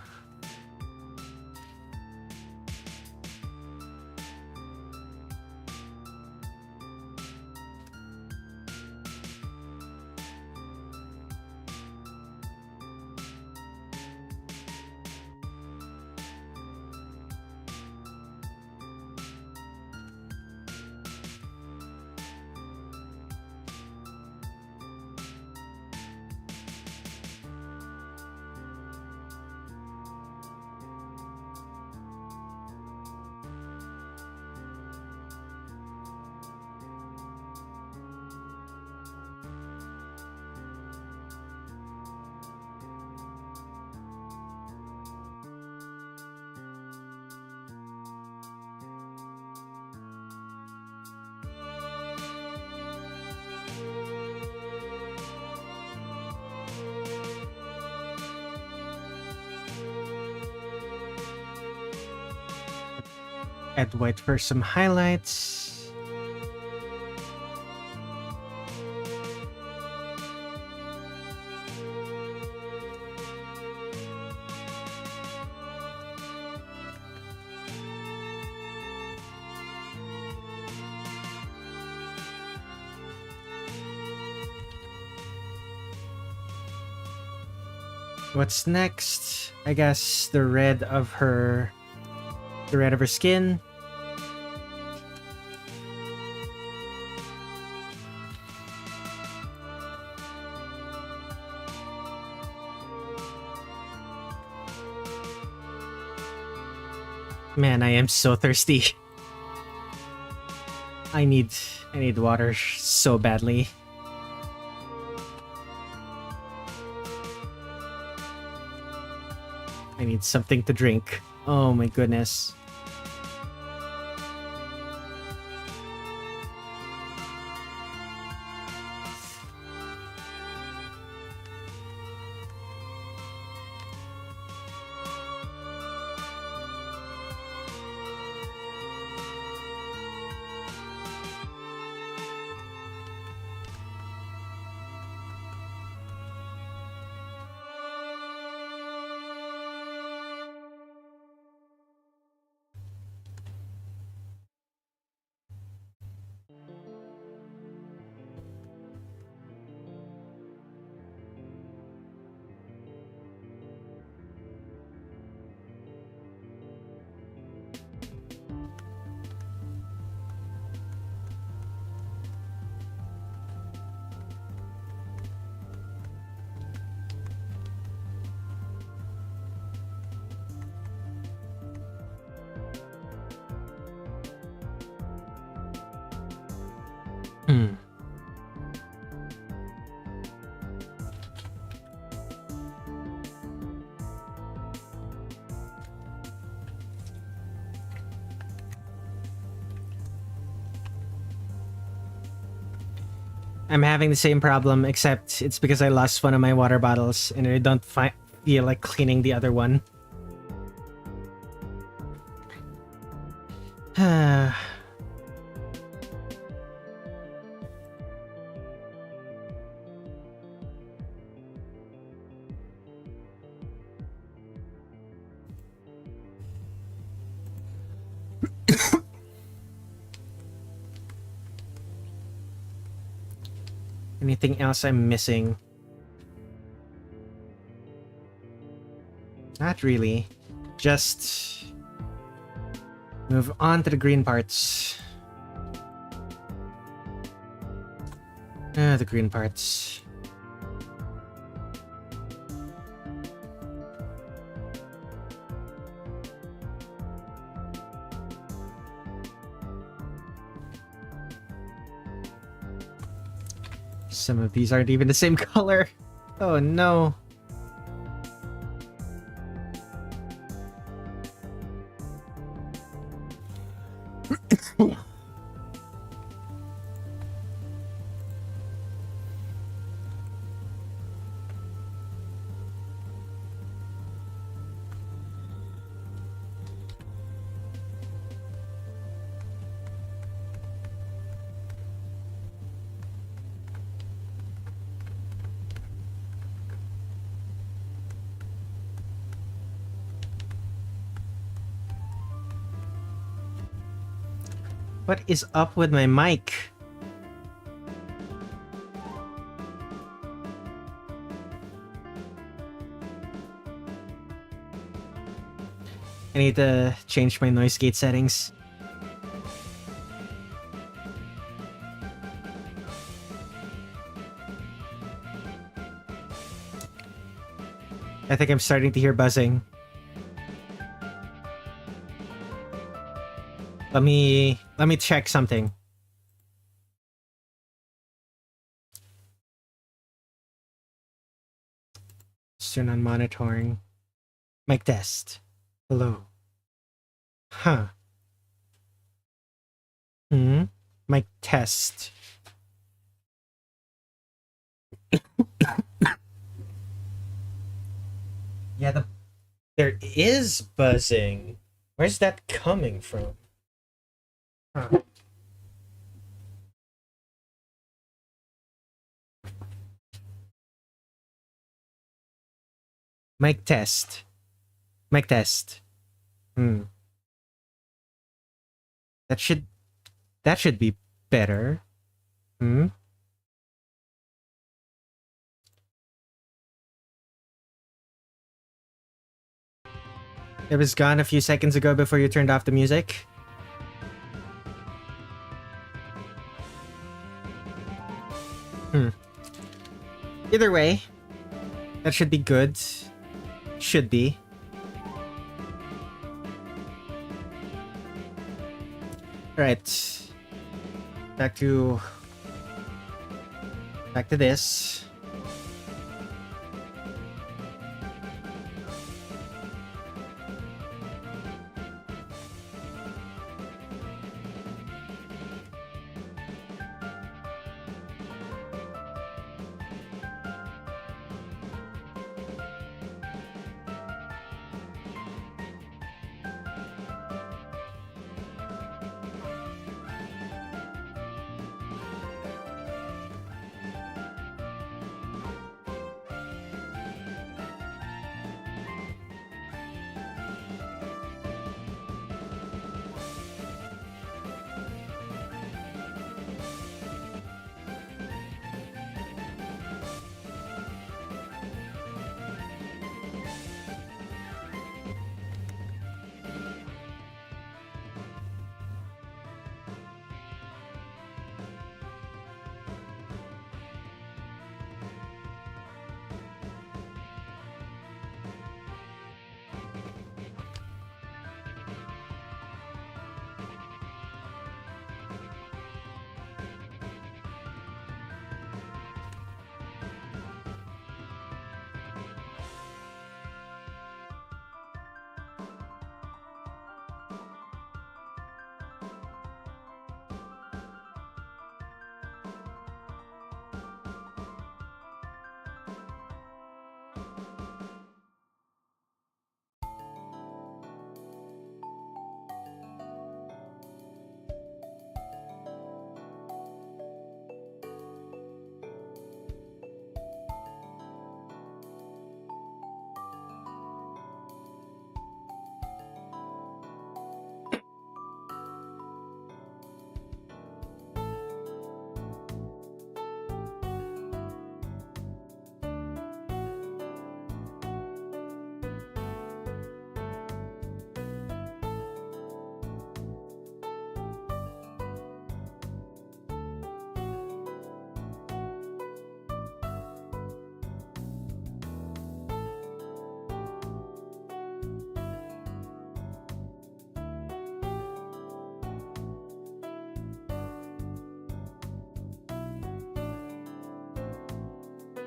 Add white for some highlights. What's next? I guess the red of her skin. Man, I am so thirsty. I need water so badly. I need something to drink. Oh my goodness. I'm having the same problem, except it's because I lost one of my water bottles and I don't feel like cleaning the other one. Anything else I'm missing? Not really. Just move on to the green parts. The green parts. Some of these aren't even the same color. Oh no. What is up with my mic? I need to change my noise gate settings. I think I'm starting to hear buzzing. Let me check something. Let's turn on monitoring. Mic test. Hello. Huh. Mic test. Yeah, there is buzzing. Where's that coming from? Huh. Mic test. Mic test. That should be better. It was gone a few seconds ago before you turned off the music. Either way, that should be good. Should be. Alright. Back to this.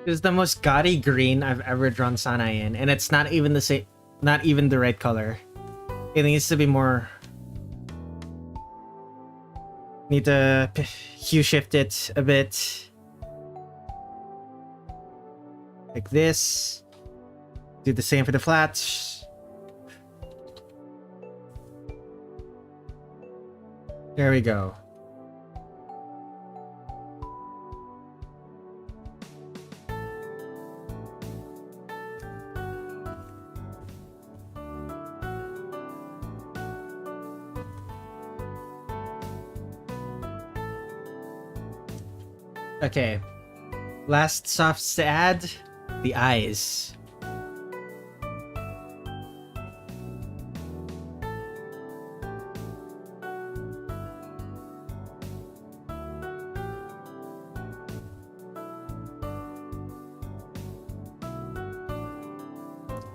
Is the most gaudy green I've ever drawn Sanae in, and it's not even the same, not even the right color. It needs to be more. Need to hue shift it a bit, like this. Do the same for the flats. There we go. Okay, last softs to add, the eyes.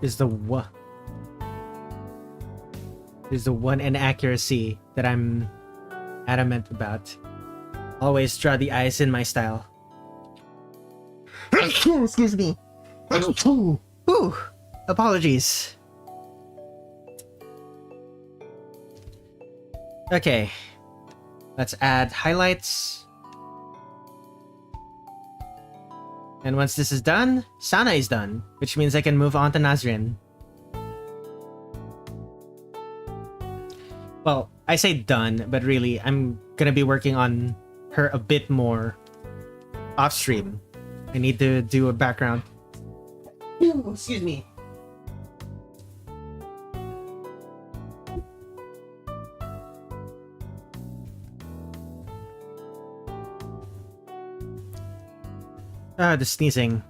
Is the one inaccuracy that I'm adamant about. Always draw the eyes in my style. Excuse me. Ooh, apologies. Okay, let's add highlights. And once this is done, Sanae is done, which means I can move on to Nazrin. Well, I say done, but really, I'm gonna be working on her a bit more off stream. I need to do a background. Ooh, excuse me. The sneezing.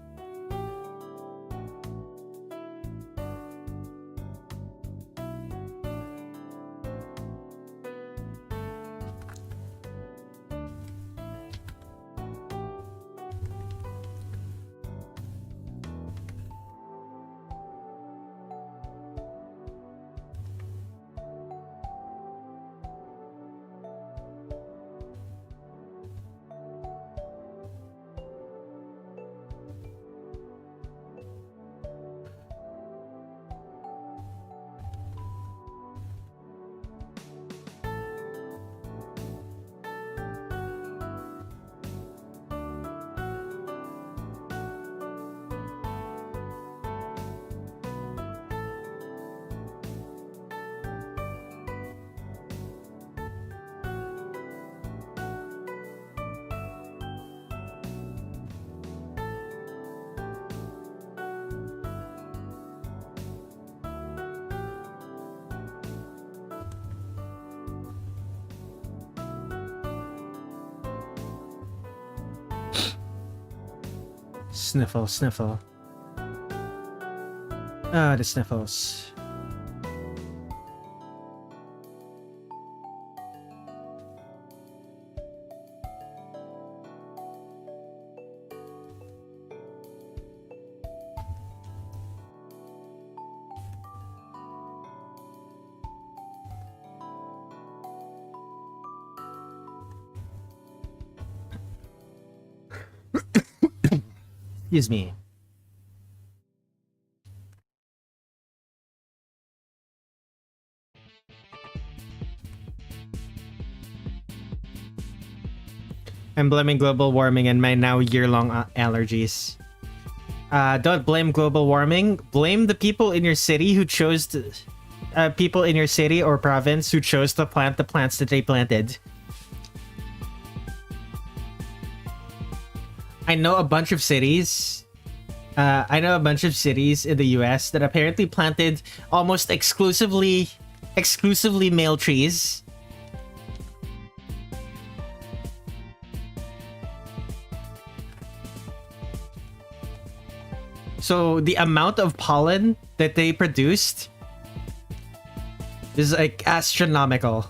Sniffle, sniffle. Ah, the sniffles. Excuse me. I'm blaming global warming and my now year-long allergies. Don't blame global warming. Blame the people in your city who chose to... people in your city or province who chose to plant the plants that they planted. I know a bunch of cities. I know a bunch of cities in the US that apparently planted almost exclusively male trees. So the amount of pollen that they produced is like astronomical.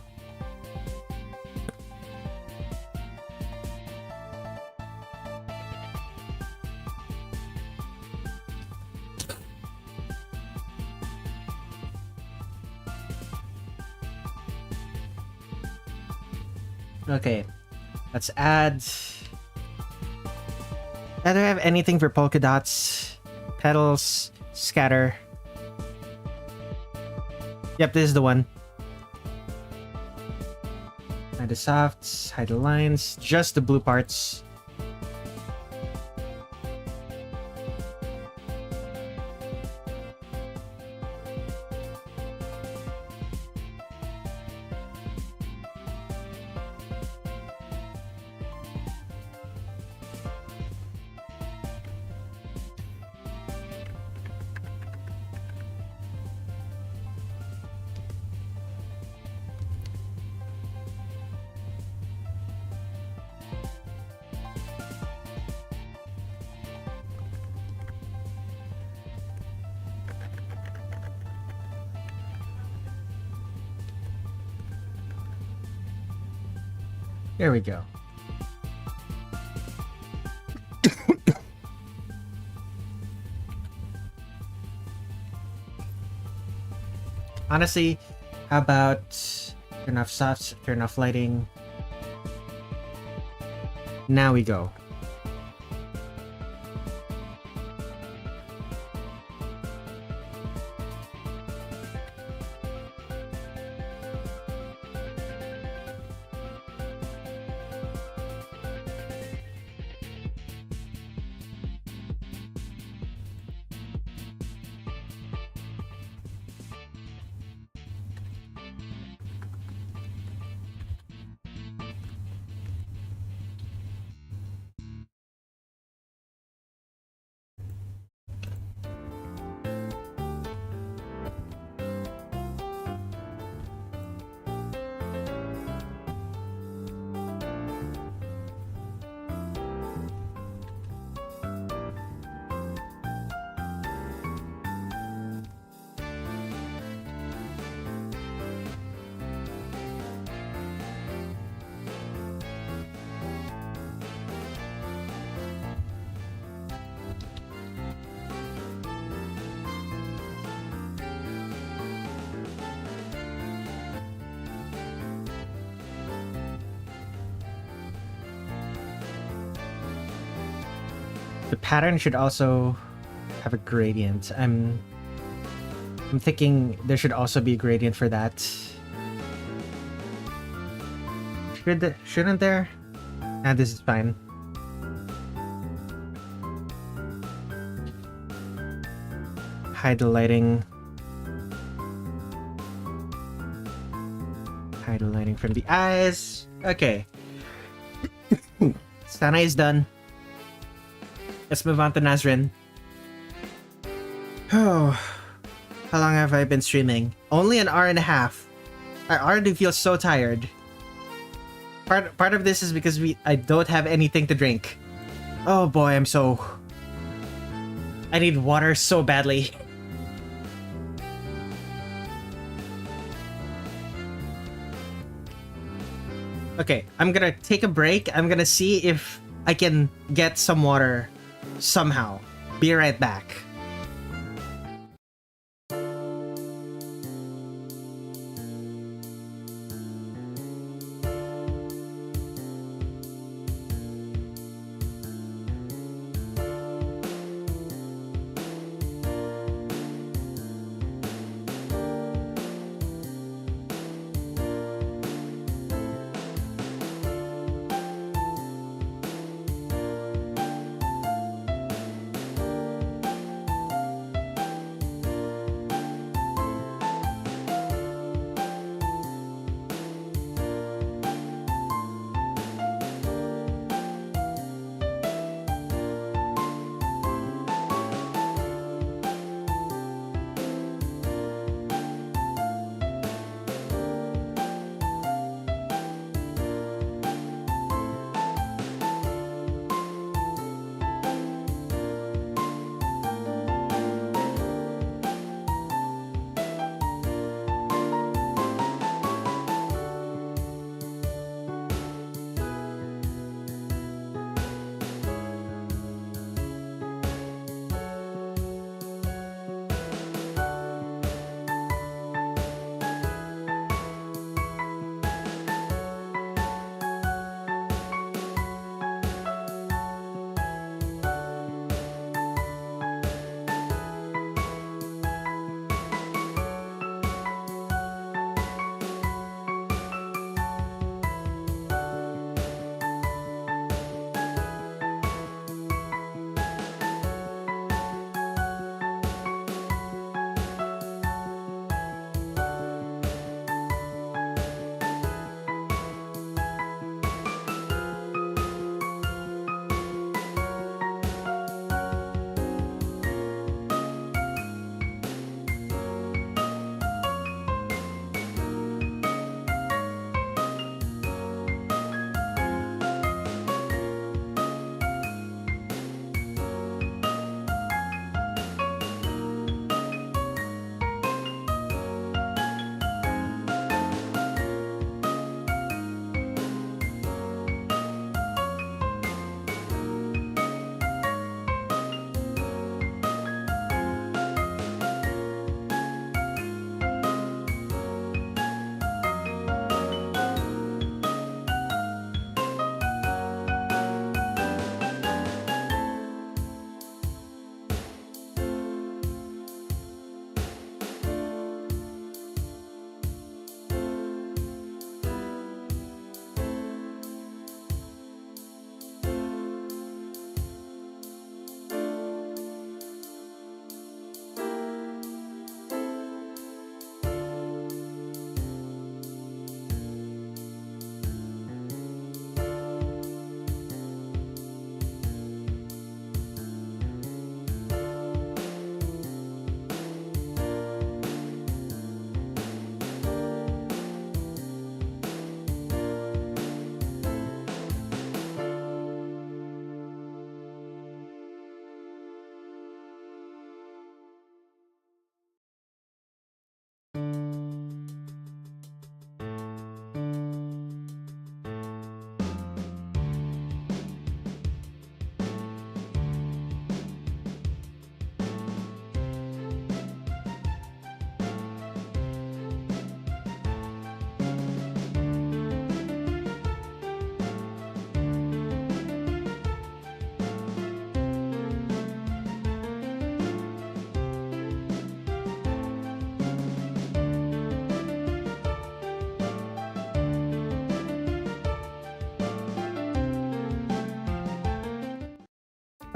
Okay, let's add... I don't have anything for polka dots. Petals, scatter. Yep, this is the one. Hide the softs, hide the lines, just the blue parts. There we go. Honestly, how about turn off softs, turn off lighting. Now we go. The pattern should also have a gradient. I'm thinking there should also be a gradient for that. Shouldn't there? Nah, this is fine. Hide the lighting. Hide the lighting from the eyes. Okay. Sanae is done. Let's move on to Nazrin. Oh, how long have I been streaming? Only an hour and a half. I already feel so tired. Part of this is because I don't have anything to drink. Oh boy, I need water so badly. Okay, I'm gonna take a break. I'm gonna see if I can get some water somehow. Be right back.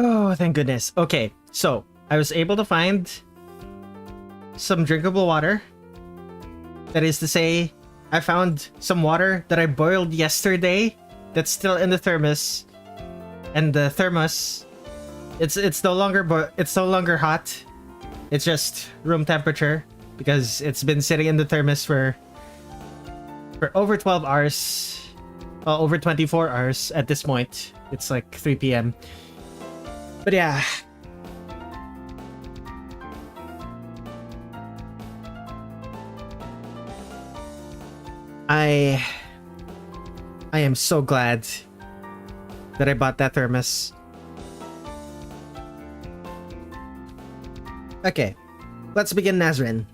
Oh, thank goodness. Okay, so I was able to find some drinkable water. That is to say, I found some water that I boiled yesterday that's still in the thermos. And the thermos, it's no longer hot. It's just room temperature because it's been sitting in the thermos for over 12 hours. Over 24 hours at this point. It's like 3 p.m. But yeah. I am so glad that I bought that thermos. Okay, let's begin Nazrin.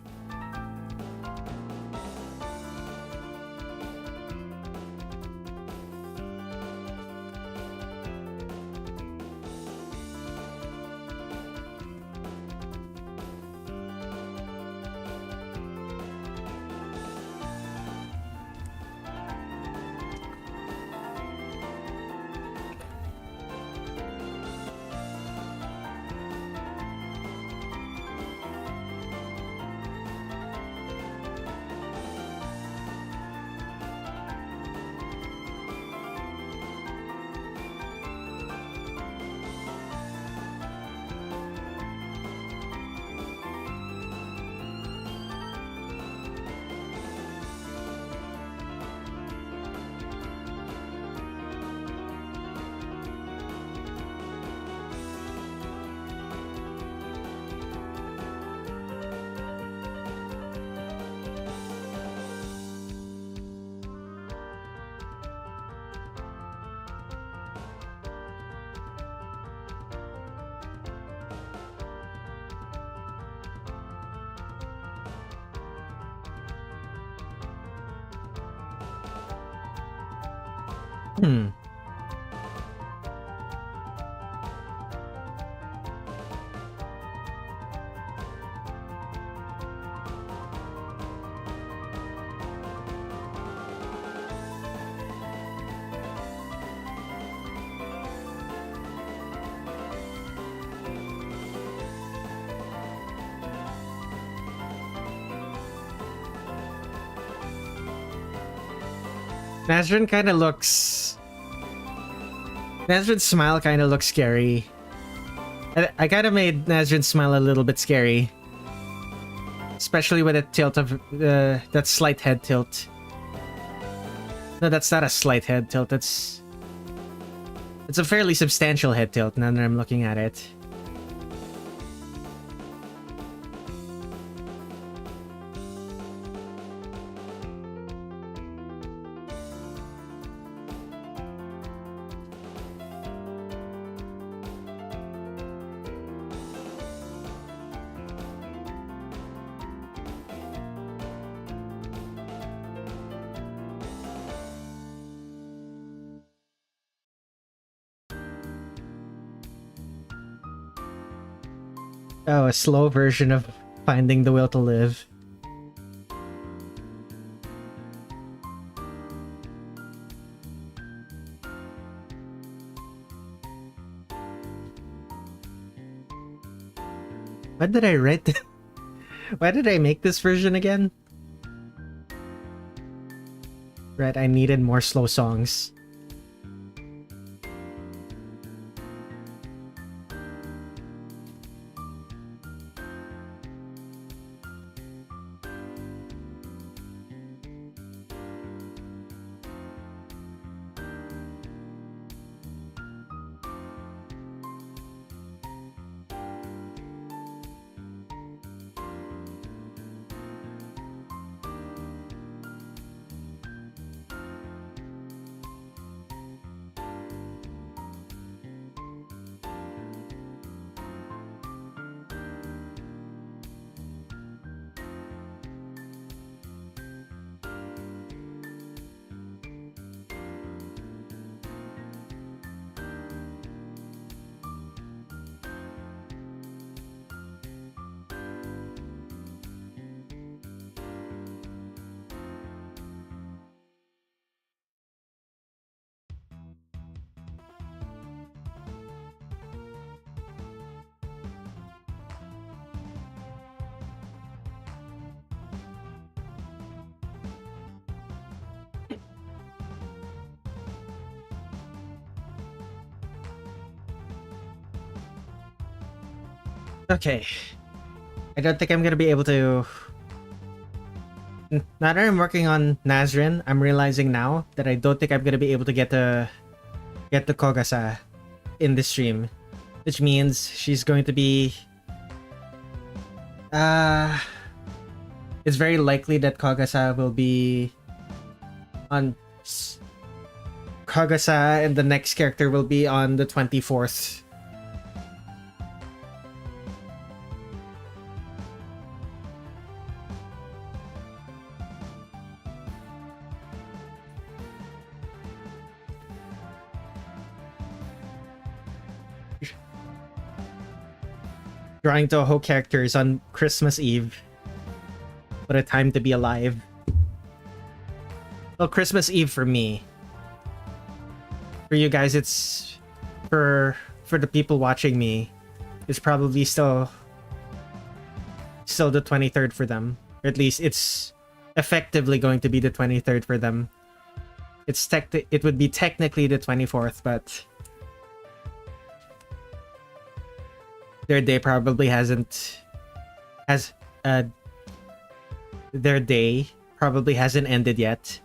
Nazrin kind of looks... Nazrin's smile kind of looks scary. I kind of made Nazrin's smile a little bit scary. Especially with a tilt of... that slight head tilt. No, that's not a slight head tilt, it's a fairly substantial head tilt now that I'm looking at it. Oh, a slow version of Finding the Will to Live. Why did I write this? Why did I make this version again? Right, I needed more slow songs. Okay. I don't think I'm gonna be able to... Now that I'm working on Nazrin, I'm realizing now that I don't think I'm gonna be able to get the Kogasa in the stream. Which means she's going to be... It's very likely that Kogasa will be on... Kogasa and the next character will be on the 24th. Drawing Touhou characters on Christmas Eve. What a time to be alive. Well, Christmas Eve for me. For you guys, it's... For the people watching me, it's probably still the 23rd for them. Or at least it's effectively going to be the 23rd for them. It would be technically the 24th, but... Their day probably their day probably hasn't ended yet.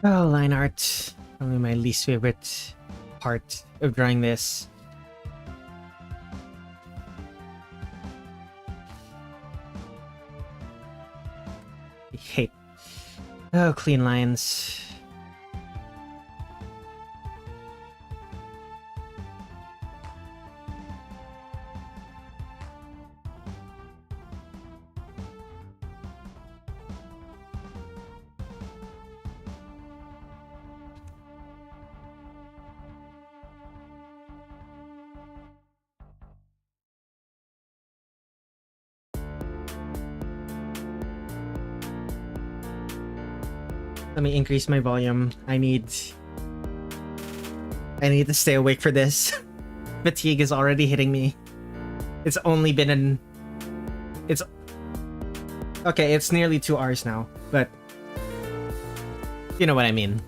Oh, line art. Probably my least favorite part of drawing this. I hate... Oh, clean lines. Let me increase my volume. I need to stay awake for this. Fatigue is already hitting me. It's only been okay, it's nearly 2 hours now, but you know what I mean.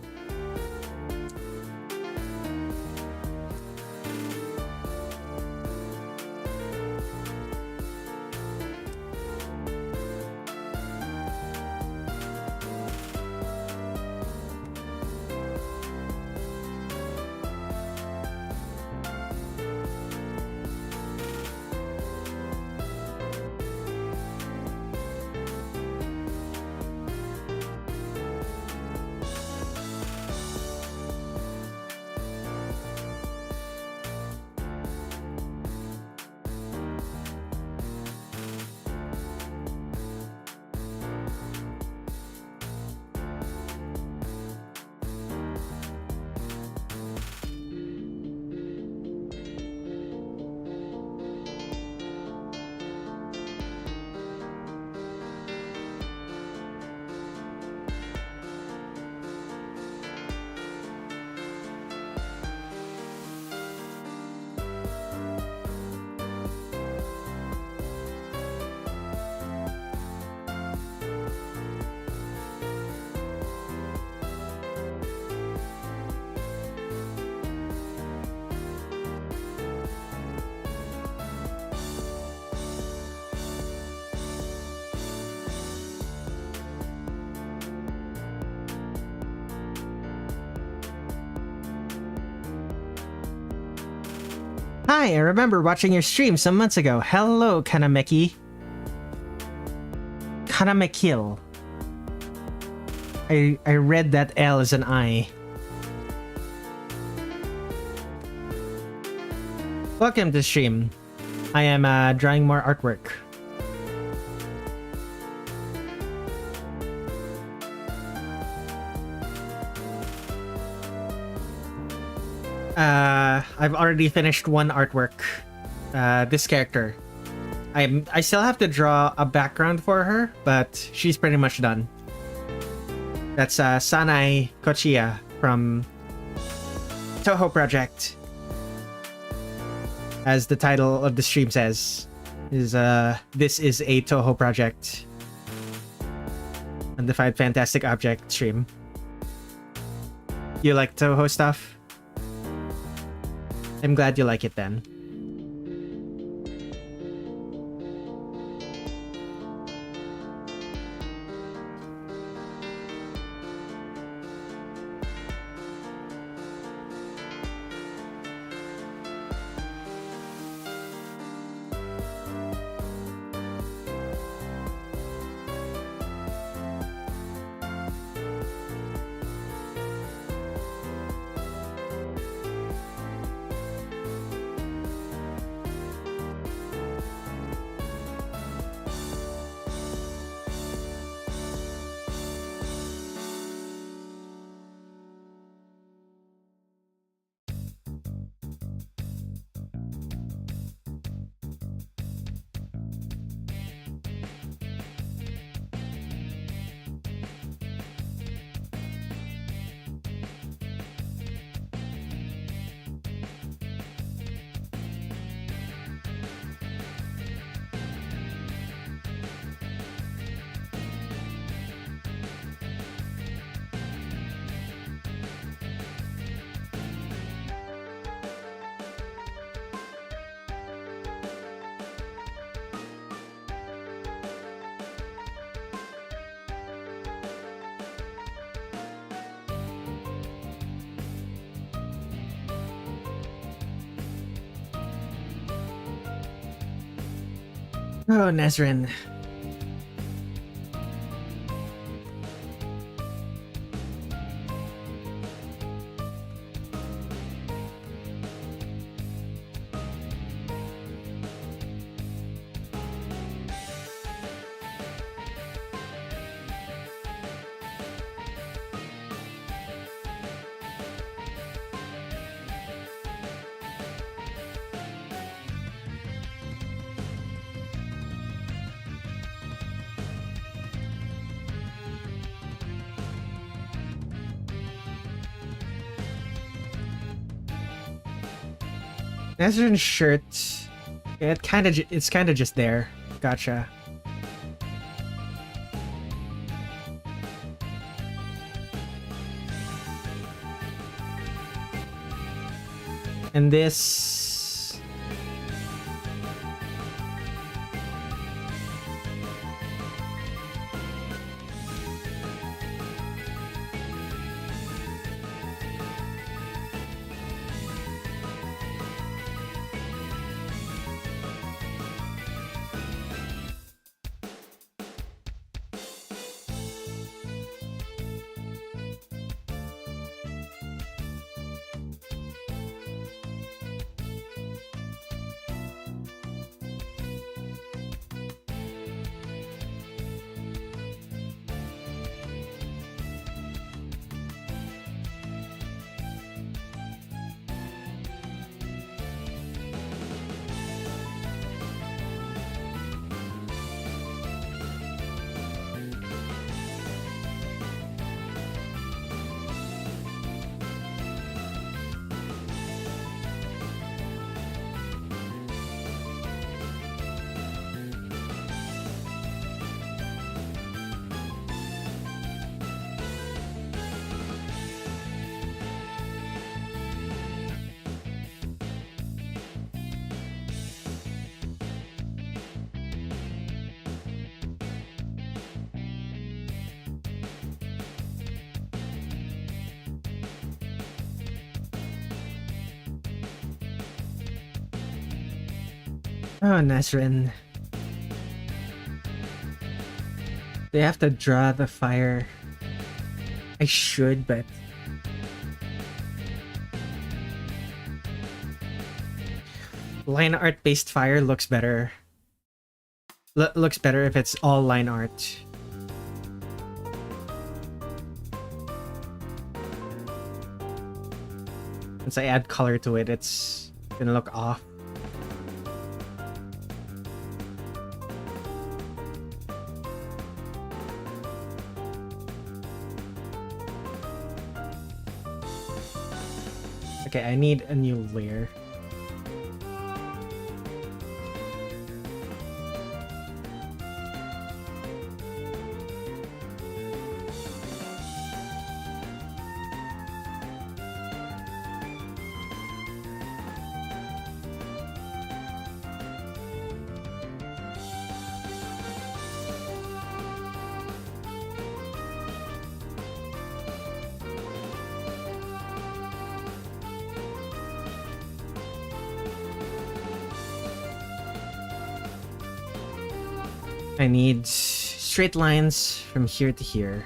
Hi, I remember watching your stream some months ago. Hello, Kanameki. Kanamekil. I read that L as an I. Welcome to stream. I am drawing more artwork. I've already finished one artwork. This character. I still have to draw a background for her, but she's pretty much done. That's Sanae Kochiya from Touhou Project. As the title of the stream says, this is a Touhou Project Undefined Fantastic Object stream. You like Touhou stuff? I'm glad you like it then. Oh, Nazrin. Nazrin's shirt, it's kind of just there. Gotcha. And this, oh, Nazrin. They have to draw the fire I should, but line art based fire looks better. Looks better if it's all line art. Once I add color to it, it's gonna look off. Okay, I need a new layer. I need straight lines from here to here.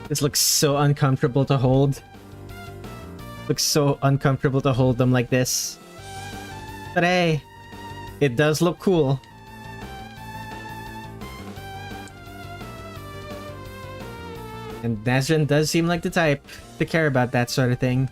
This looks so uncomfortable to hold. Looks so uncomfortable to hold them like this. But hey, it does look cool. And Nazrin does seem like the type to care about that sort of thing.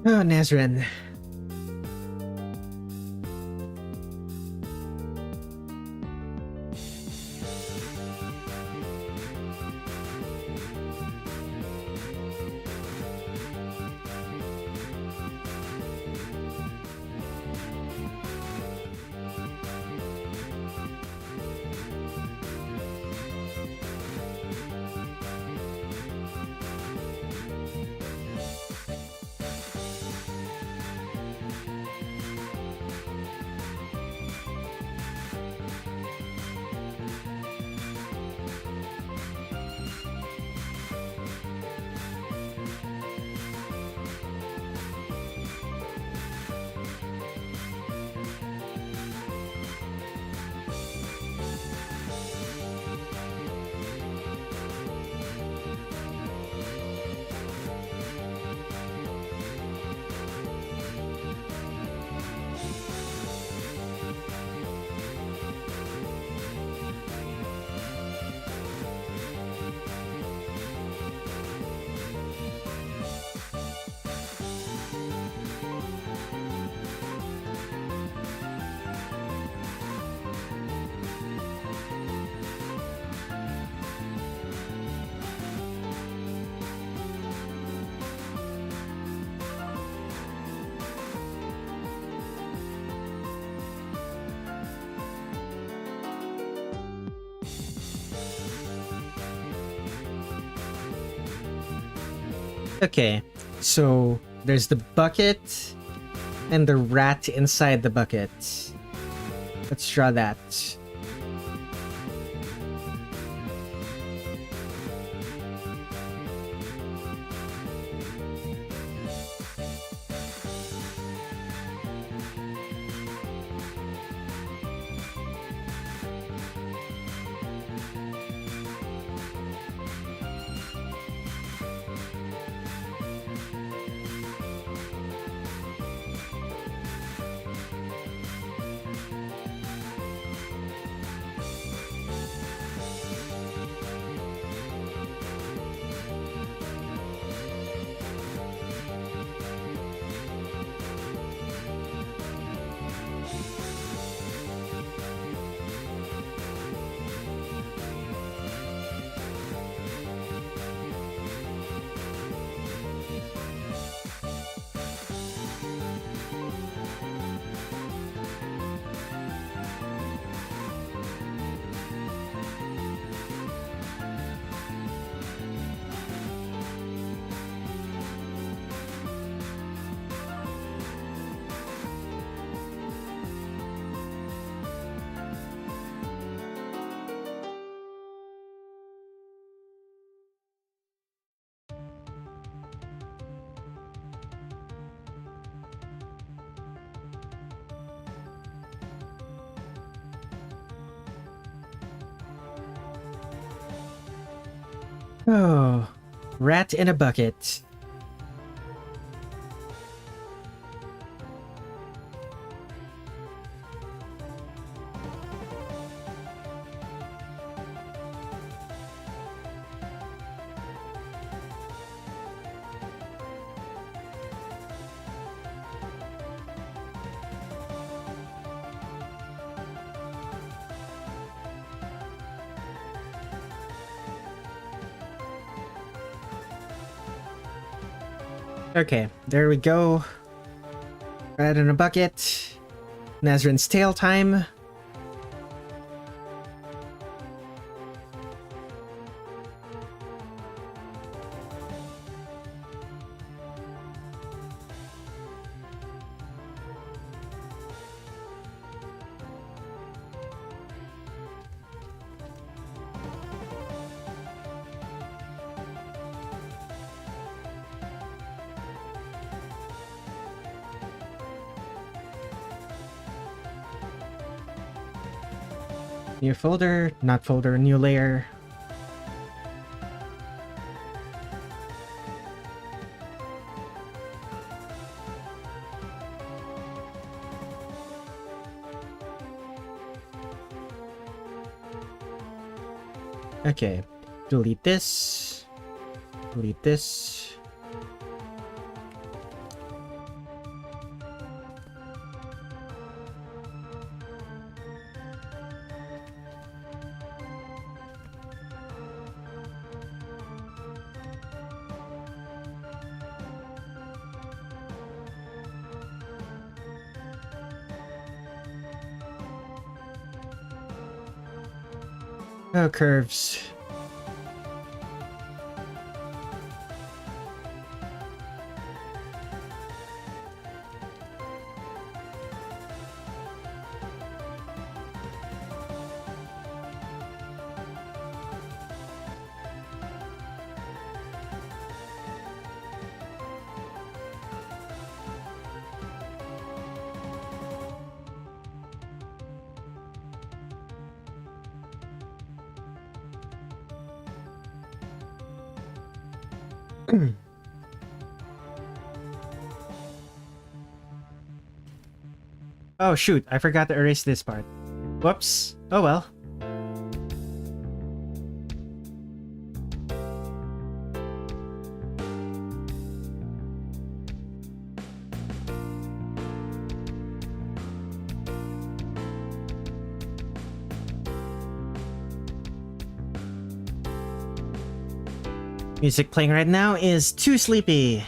Oh, Nazrin. Okay, so there's the bucket and the rat inside the bucket. Let's draw that. Oh, rat in a bucket. Okay, there we go. Rat in a bucket. Nazrin's tail time. New folder, not folder, new layer. Okay, delete this. Delete this. Oh, curves. Oh shoot, I forgot to erase this part. Whoops. Oh well. Music playing right now is Too Sleepy.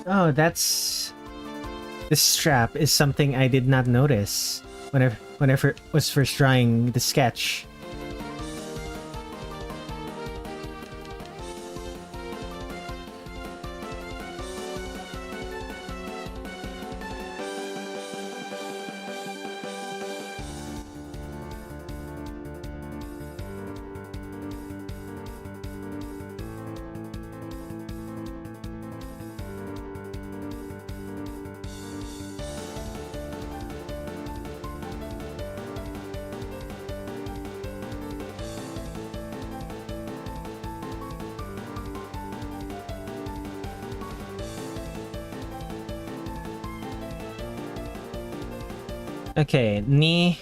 Oh, that's... This strap is something I did not notice whenever was first drawing the sketch. Okay, knee.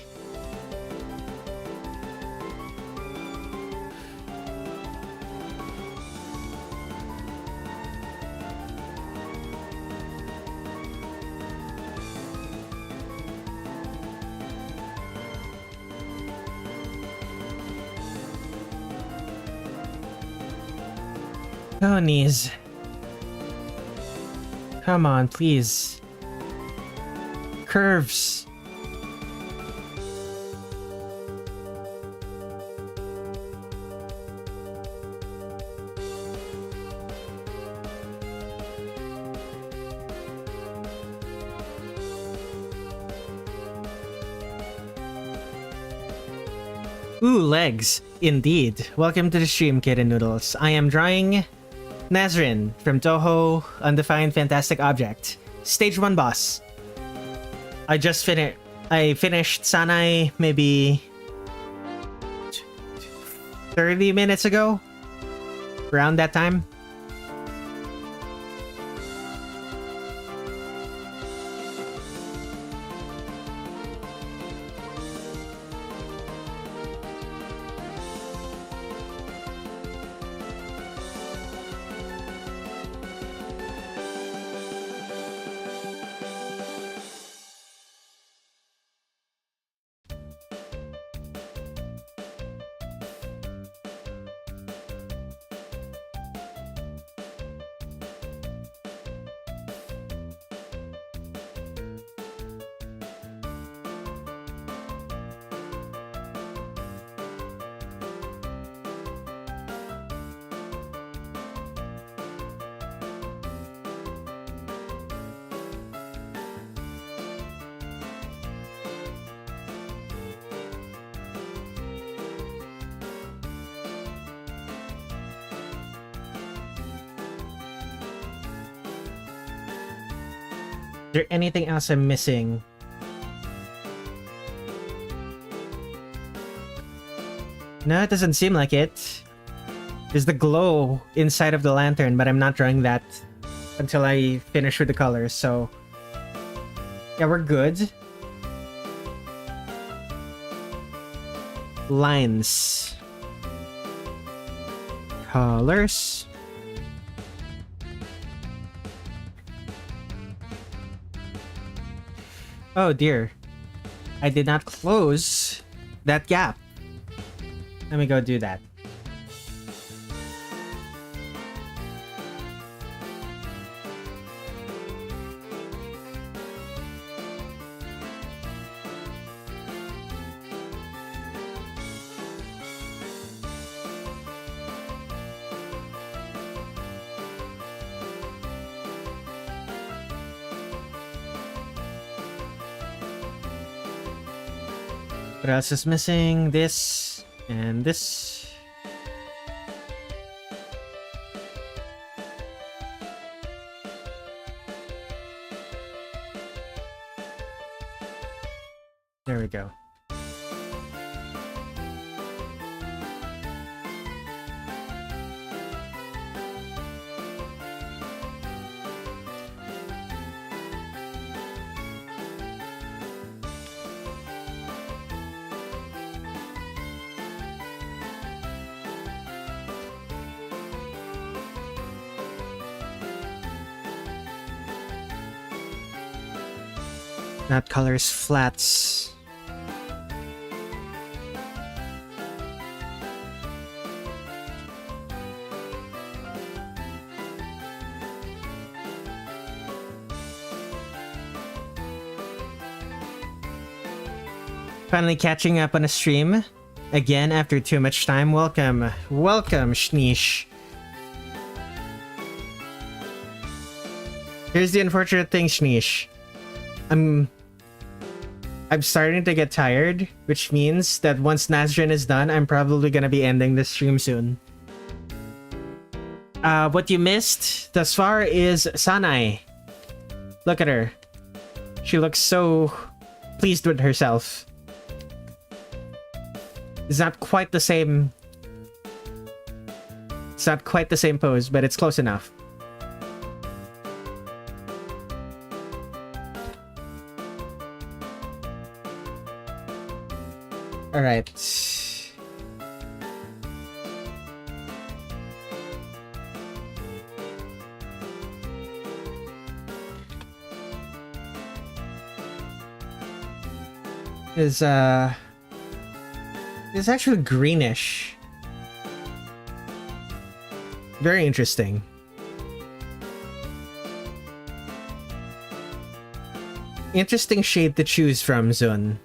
Oh, knees. Come on, please. Curves. Ooh, legs. Indeed. Welcome to the stream, Kid and Noodles. I am drawing Nazrin from Touhou Undefined Fantastic Object. Stage 1 boss. I finished Sanae maybe 30 minutes ago. Around that time. there anything else I'm missing? No, it doesn't seem like it. There's the glow inside of the lantern, but I'm not drawing that until I finish with the colors, so... yeah, we're good. Lines. Colors. Oh dear. I did not close that gap. Let me go do that. What else is missing? This and this. There we go. Not colors, flats. Finally catching up on a stream. Again, after too much time. Welcome. Welcome, Shnish. Here's the unfortunate thing, Shnish. I'm starting to get tired, which means that once Nazrin is done, I'm probably gonna be ending this stream soon. What you missed thus far is Sanae. Look at her. She looks so pleased with herself. It's not quite the same... it's not quite the same pose, but it's close enough. Alright. Is it's actually greenish. Very interesting. Interesting shade to choose from, Zun.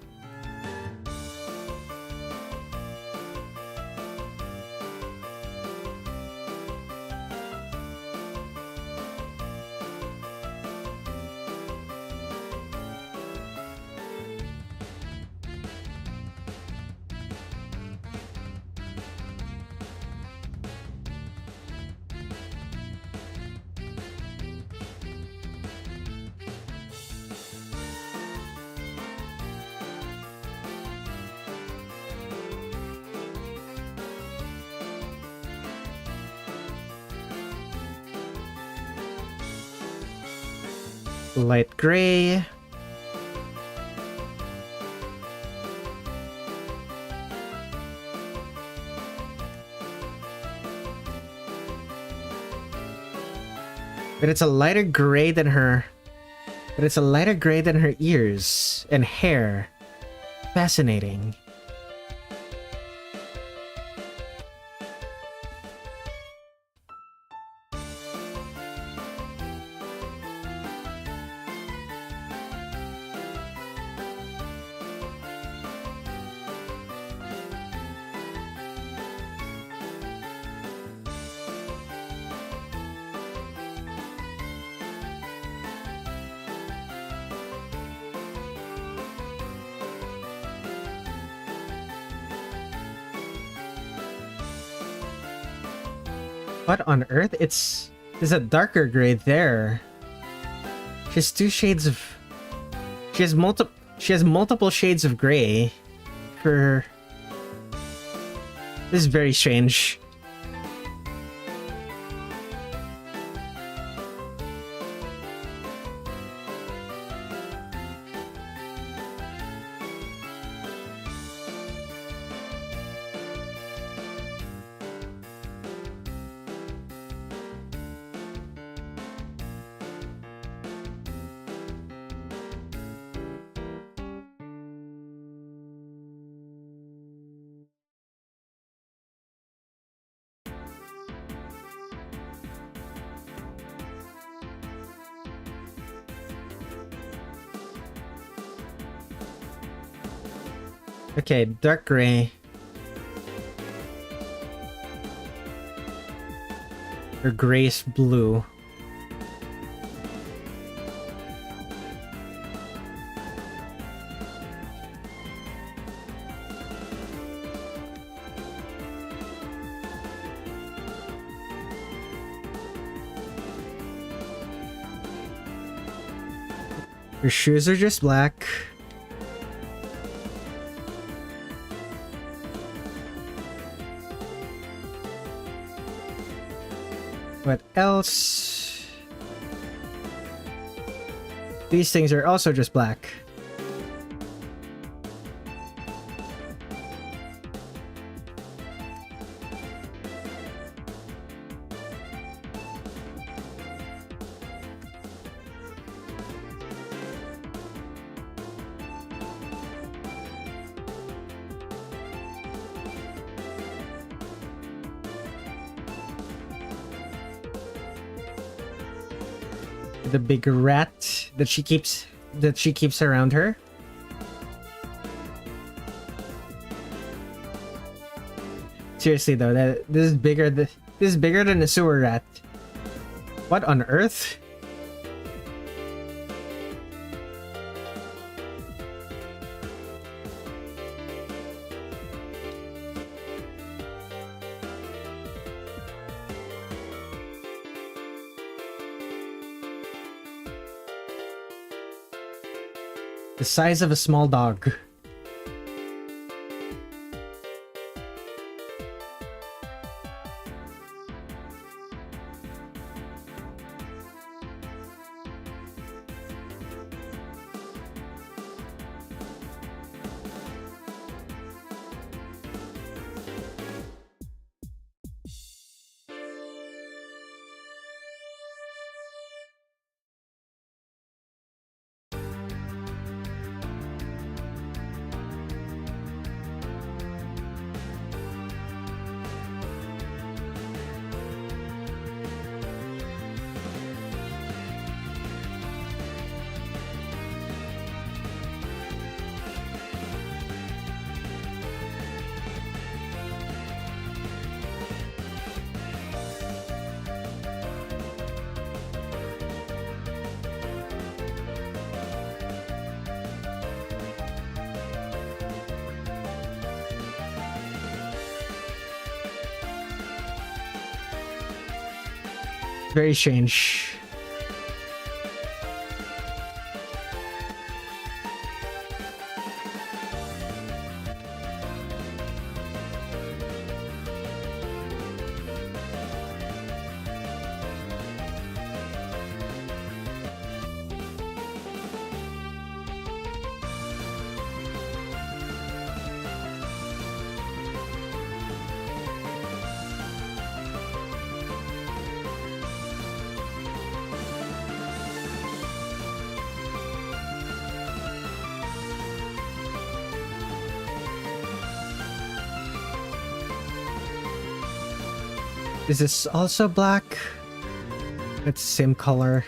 Light gray. But it's a lighter gray than her... but it's a lighter gray than her ears and hair. Fascinating. What on earth? There's a darker gray there. She has two shades of... She has multiple shades of gray for... This is very strange. Okay, dark gray. Or grayish blue. Her shoes are just black. What else? These things are also just black. The big rat that she keeps around her. Seriously though, this is bigger than a sewer rat. What on earth? The size of a small dog. Very strange. Is this also black? It's the same color.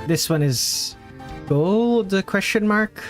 This one is gold, question mark?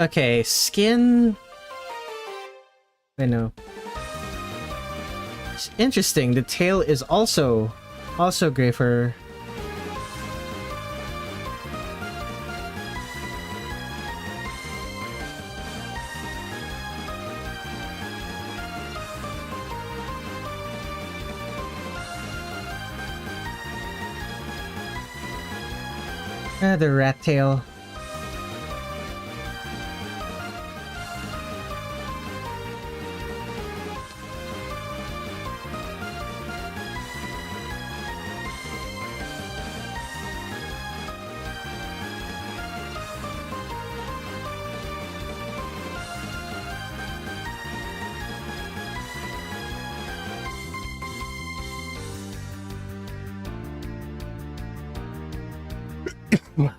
Okay, skin. I know. It's interesting. The tail is also gray fur. The rat tail.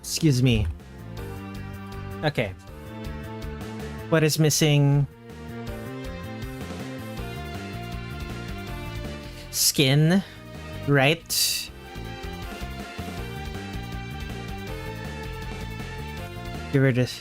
Excuse me. Okay. What is missing? Skin, right? Give her this.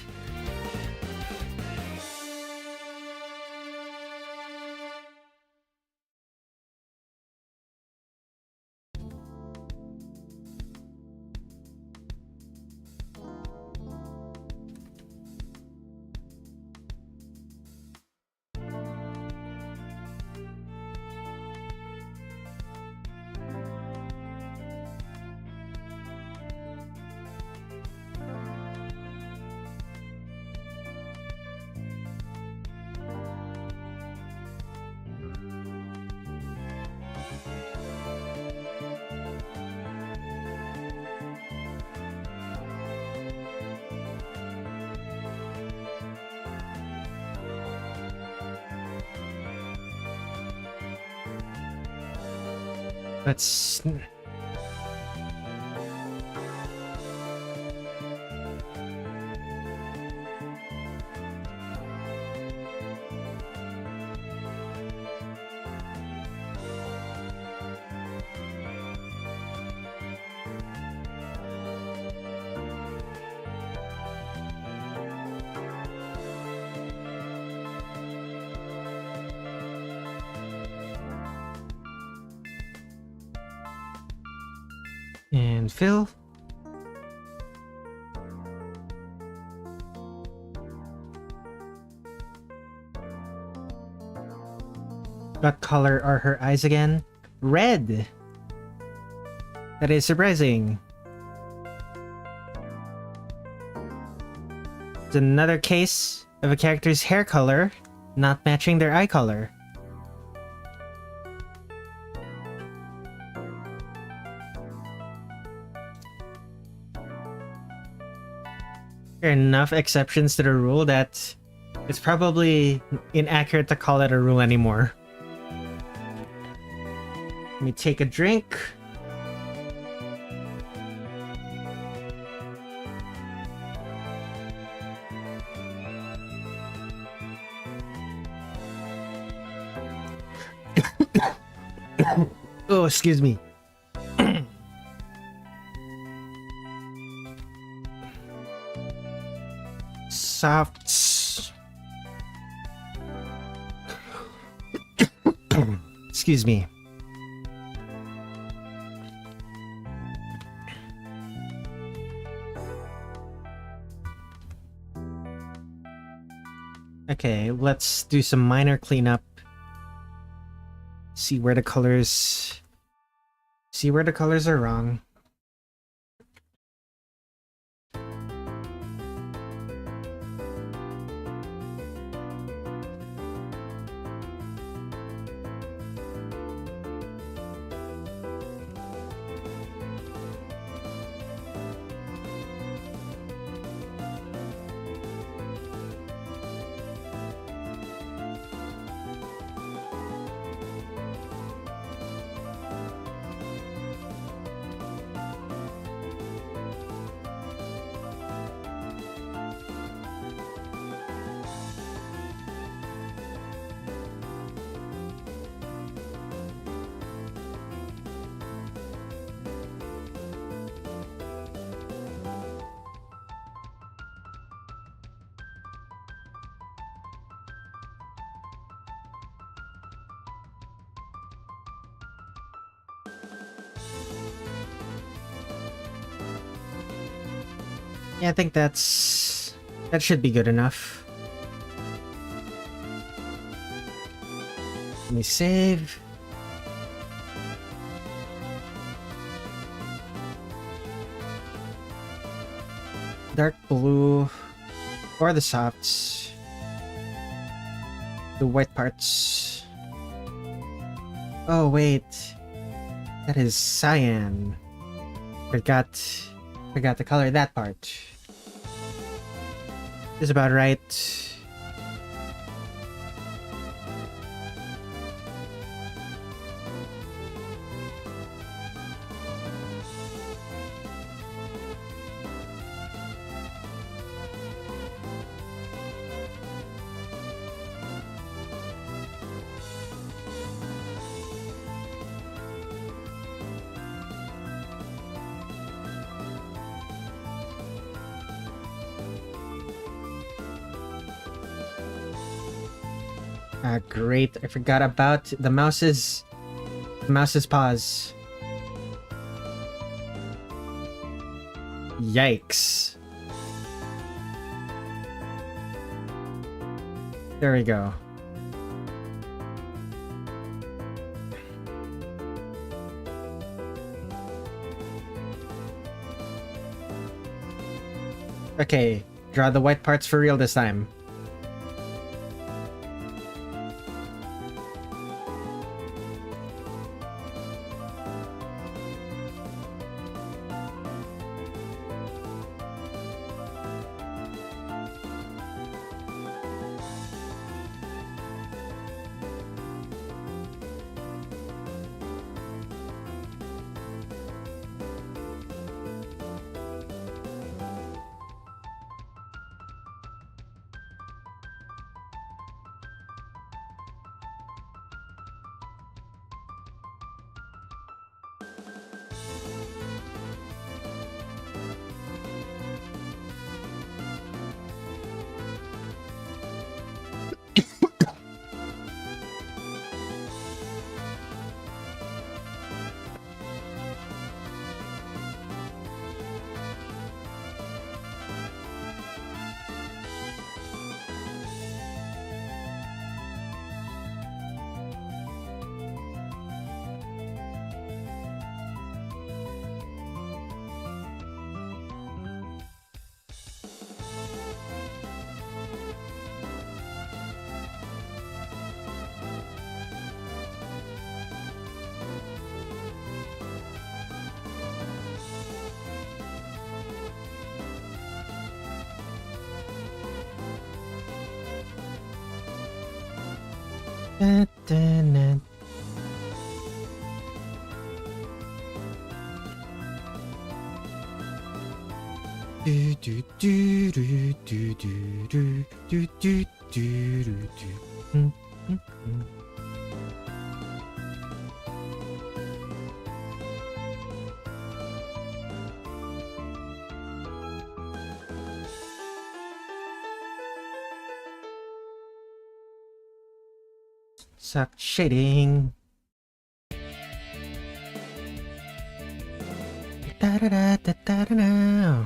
Let's... and fill. What color are her eyes again? Red! That is surprising. It's another case of a character's hair color not matching their eye color. There are enough exceptions to the rule that it's probably inaccurate to call it a rule anymore. Let me take a drink. Oh, excuse me. Soft. Excuse me. Okay, let's do some minor cleanup. See where the colors are wrong. Yeah, I think that should be good enough. Let me save. Dark blue or the softs. The white parts. Oh wait. That is cyan. Forgot to color that part. Is about right. Great. I forgot about the mouse's paws. Yikes. There we go. Okay, draw the white parts for real this time. Suck shading. Da da da da da da da.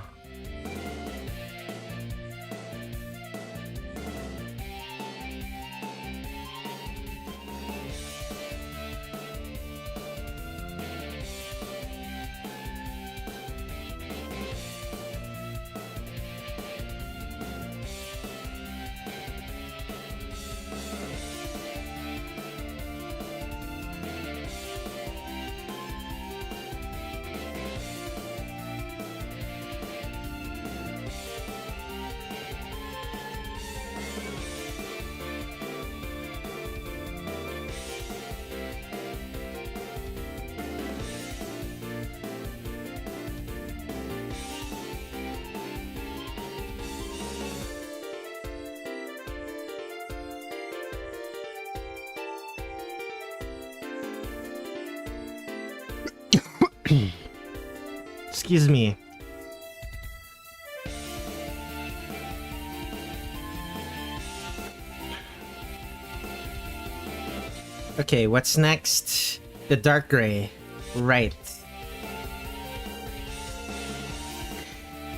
Excuse me. Okay, what's next? The dark gray. Right.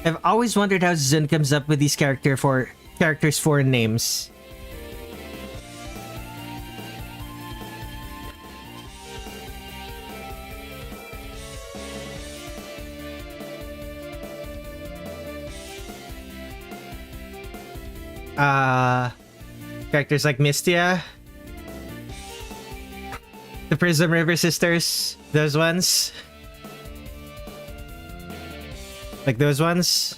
I've always wondered how Zun comes up with these characters' foreign names. Characters like Mystia, the Prism River Sisters, those ones. Like those ones.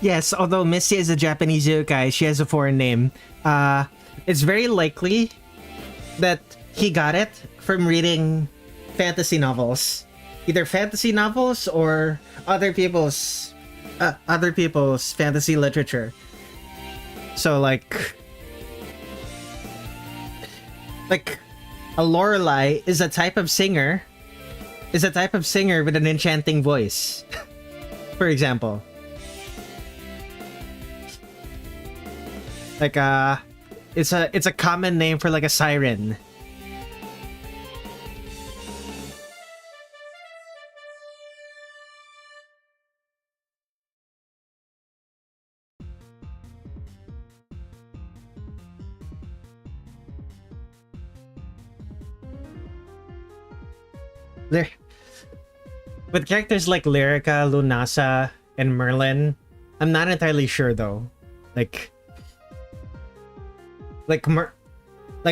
Yes, although Missy is a Japanese yokai, she has a foreign name. It's very likely that he got it from reading fantasy novels. Either fantasy novels or other people's fantasy literature. So like a Lorelei is a type of singer with an enchanting voice. For example. Like it's a common name for like a siren. There, with characters like Lyrica, Lunasa, and Merlin, I'm not entirely sure though. Like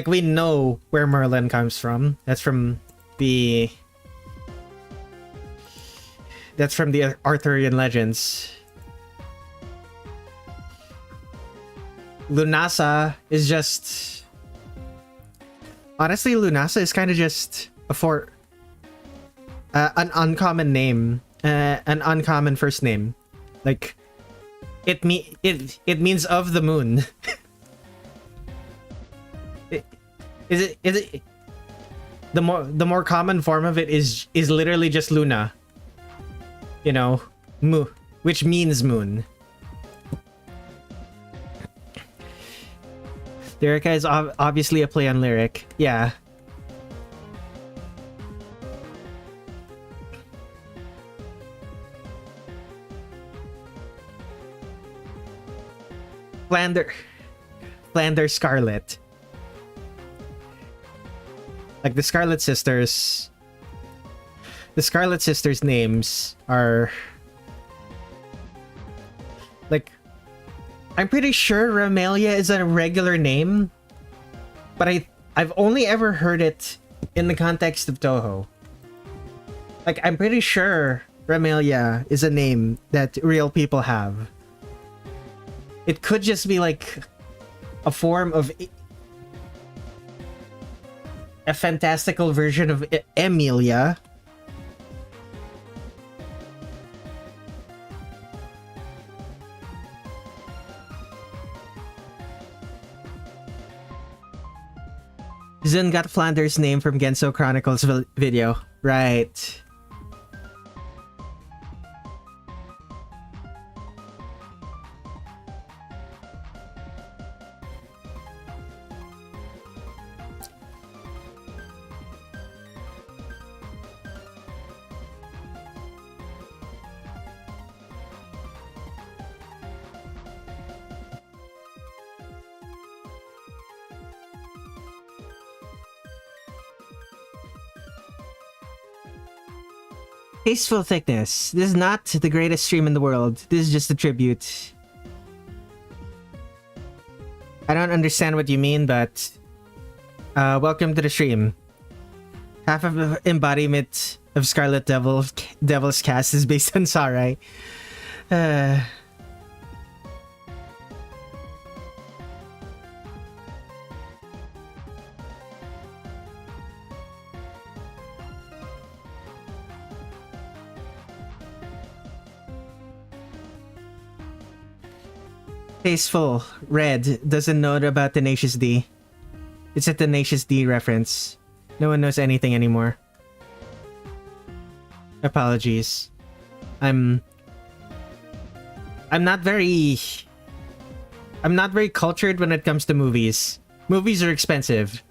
we know where Merlin comes from. That's from the Arthurian legends. Lunasa is just... Honestly, Lunasa is kind of just an uncommon name. An uncommon first name. Like, it means of the moon. Is it the more common form of it is literally just Luna. You know, which means moon. Lyrica is obviously a play on lyric. Yeah. Flander Scarlet. Like the Scarlet Sisters. The Scarlet Sisters' names are... Like... I'm pretty sure Ramelia is a regular name. But I've only ever heard it in the context of Touhou. Like, I'm pretty sure Ramelia is a name that real people have. It could just be like a form of... a fantastical version of Emilia. Zun got Flanders' name from Genso Chronicles video. Right. Tasteful thickness. This is not the greatest stream in the world. This is just a tribute. I don't understand what you mean, but welcome to the stream. Half of embodiment of Scarlet Devil's cast is based on Sarai. Tasteful Red doesn't know about Tenacious D. It's a Tenacious D reference. No one knows anything anymore. Apologies. I'm not very cultured when it comes to movies. Movies are expensive.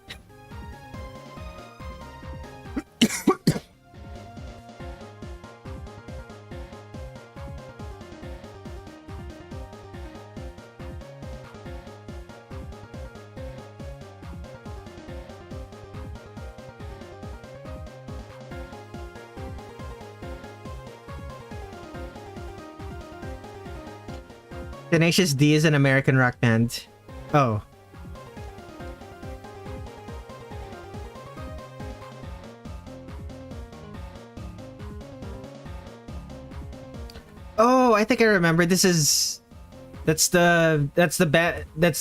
Tenacious D is an American rock band. Oh. Oh, I think I remember. That's the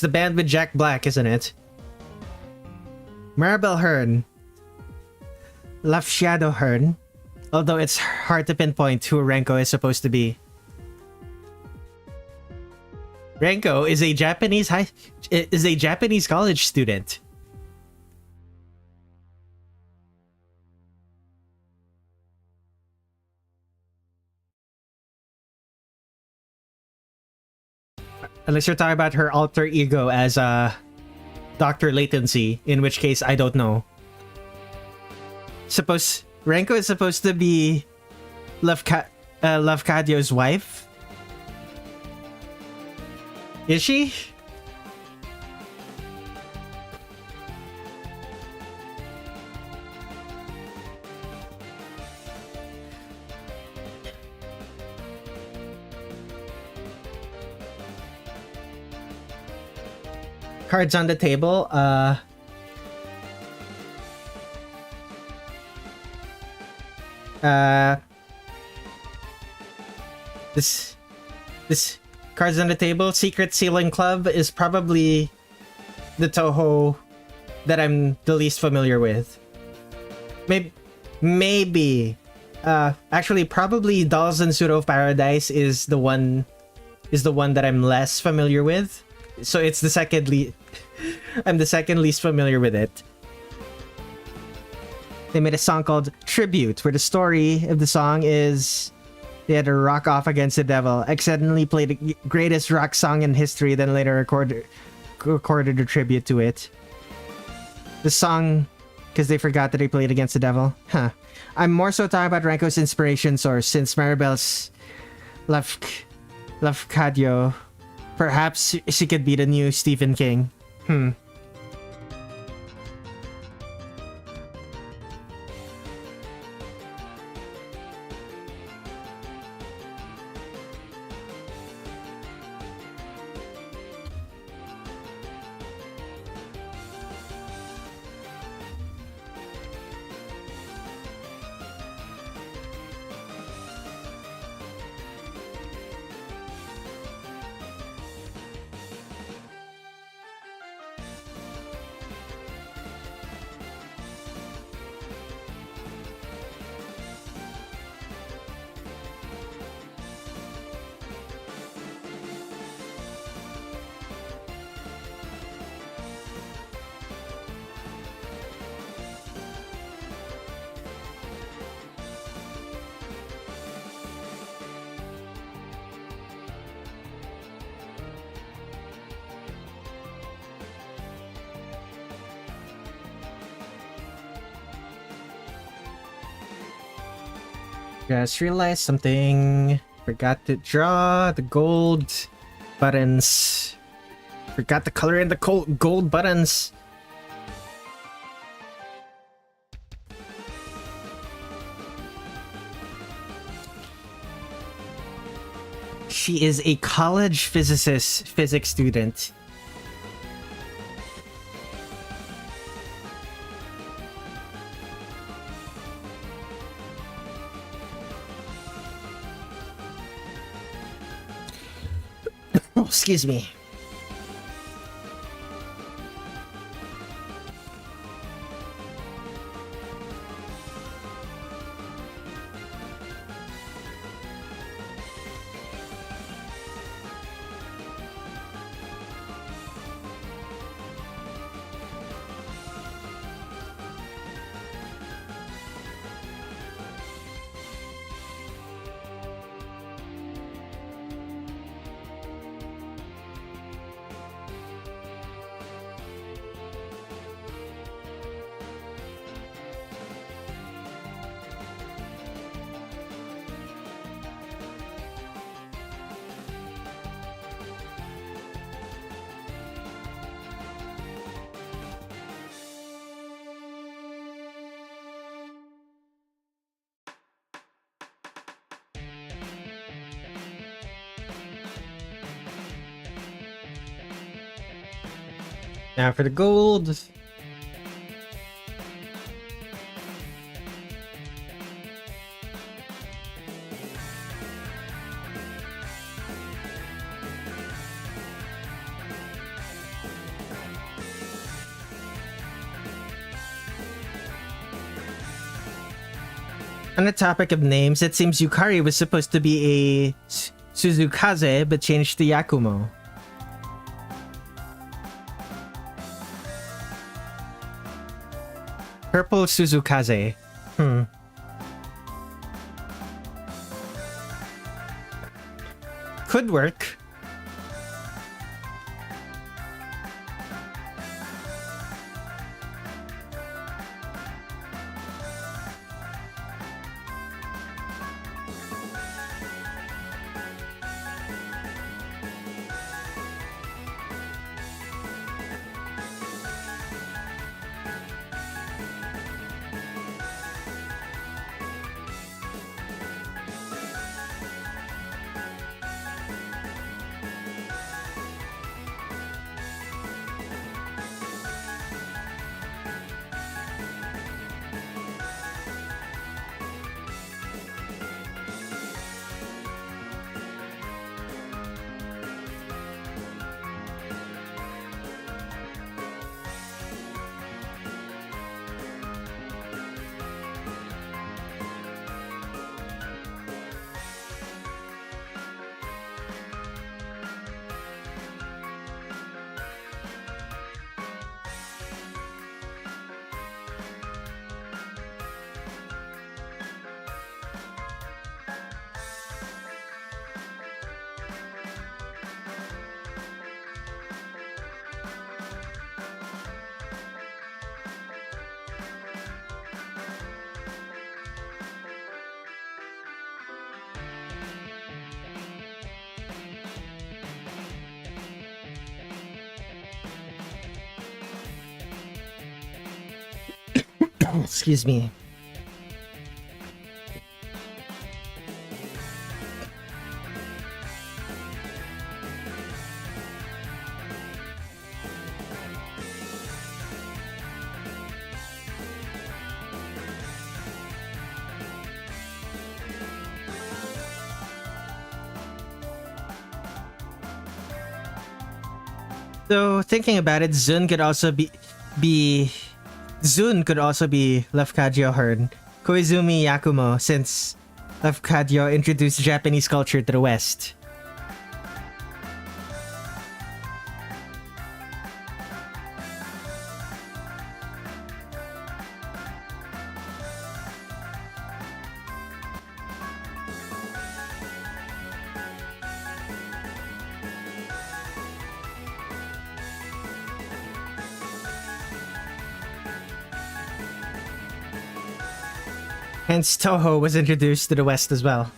band with Jack Black, isn't it? Maribel Hearn. Love Shadow Hearn. Although it's hard to pinpoint who Renko is supposed to be. Renko is a Japanese college student. Unless you're talking about her alter ego as Dr. Latency, in which case I don't know. Renko is supposed to be Love Kadio's wife. Is she? Cards on the table. This cards on the table. Secret Ceiling Club is probably the Touhou that I'm the least familiar with. Maybe. Actually, probably Dolls and Pseudo Paradise is the one that I'm less familiar with. So it's the second I'm the second least familiar with it. They made a song called Tribute, where the story of the song is they had to rock off against the devil, accidentally played the greatest rock song in history, then later recorded a tribute to it. The song, because they forgot that they played against the devil. Huh. I'm more so talking about Renko's inspiration source, since Maribel's Love Kadio. Perhaps she could be the new Stephen King. Just realized something. Forgot to draw the gold buttons. Forgot to color in the gold buttons. She is a college physics student. Oh, excuse me. Now for the gold. On the topic of names, it seems Yukari was supposed to be a Suzukaze, but changed to Yakumo. Purple Suzukaze. Could work. Excuse me. So thinking about it, Zun could also be Lafcadio Hearn, Koizumi Yakumo, since Lafcadio introduced Japanese culture to the West. Hence, Touhou was introduced to the West as well.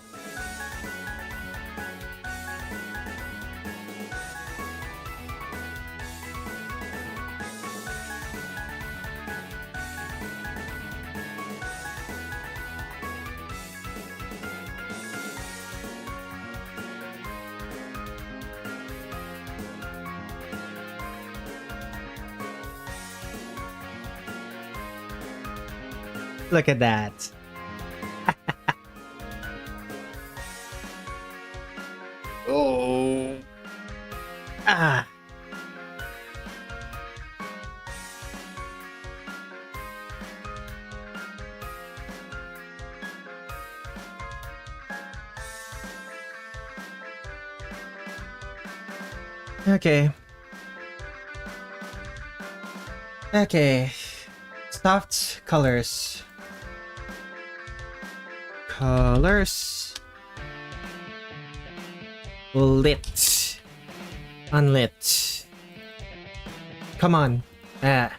Look at that. Oh. Ah. Okay. Okay. Soft colors. Colors. Lit. Unlit. Come on. Ah.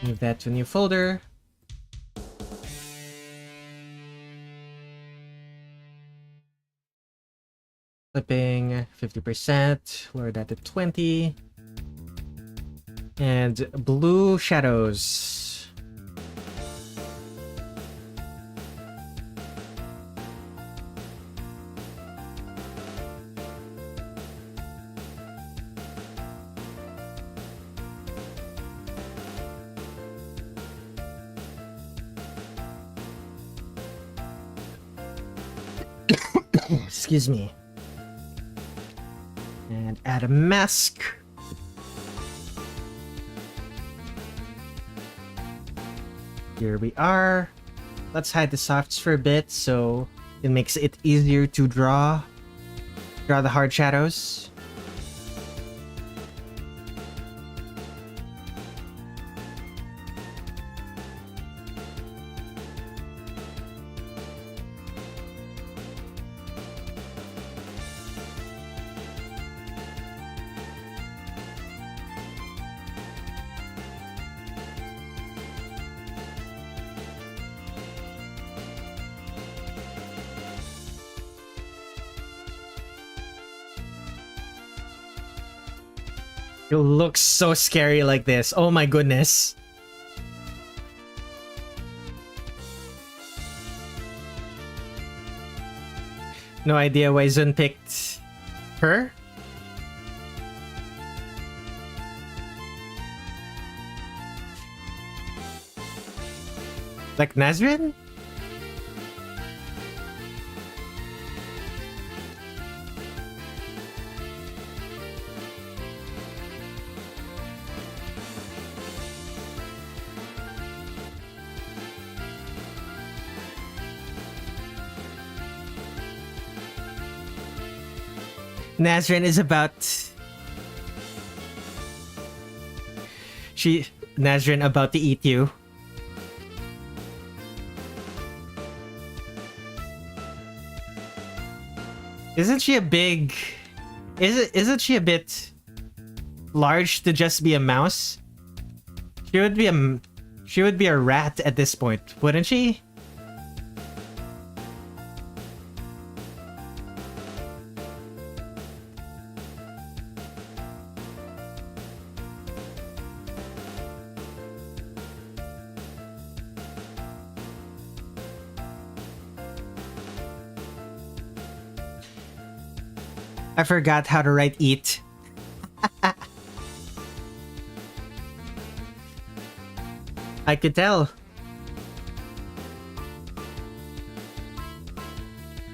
Move that to a new folder. Flipping 50%, lower that to 20. And blue shadows. Excuse me. And add a mask. Here we are. Let's hide the softs for a bit so it makes it easier to draw the hard shadows. It looks so scary like this. Oh my goodness. No idea why Zun picked her. Like Nazrin? Nazrin is about... Nazrin about to eat you. Isn't she a big... Isn't she a bit large to just be a mouse? She would be a rat at this point, wouldn't she? I forgot how to write eat. I could tell.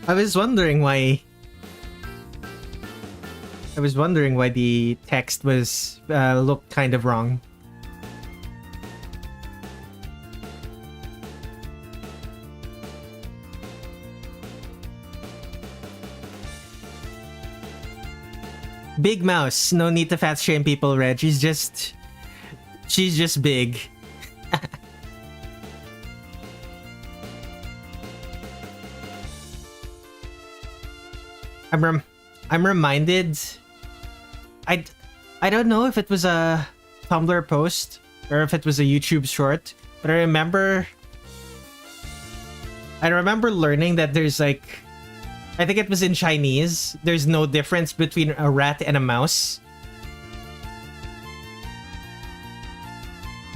I was wondering why the text was looked kind of wrong. Big mouse. No need to fat shame people, Reg. She's just big. I'm reminded. I don't know if it was a Tumblr post or if it was a YouTube short, but I remember learning that there's like, I think it was in Chinese, there's no difference between a rat and a mouse.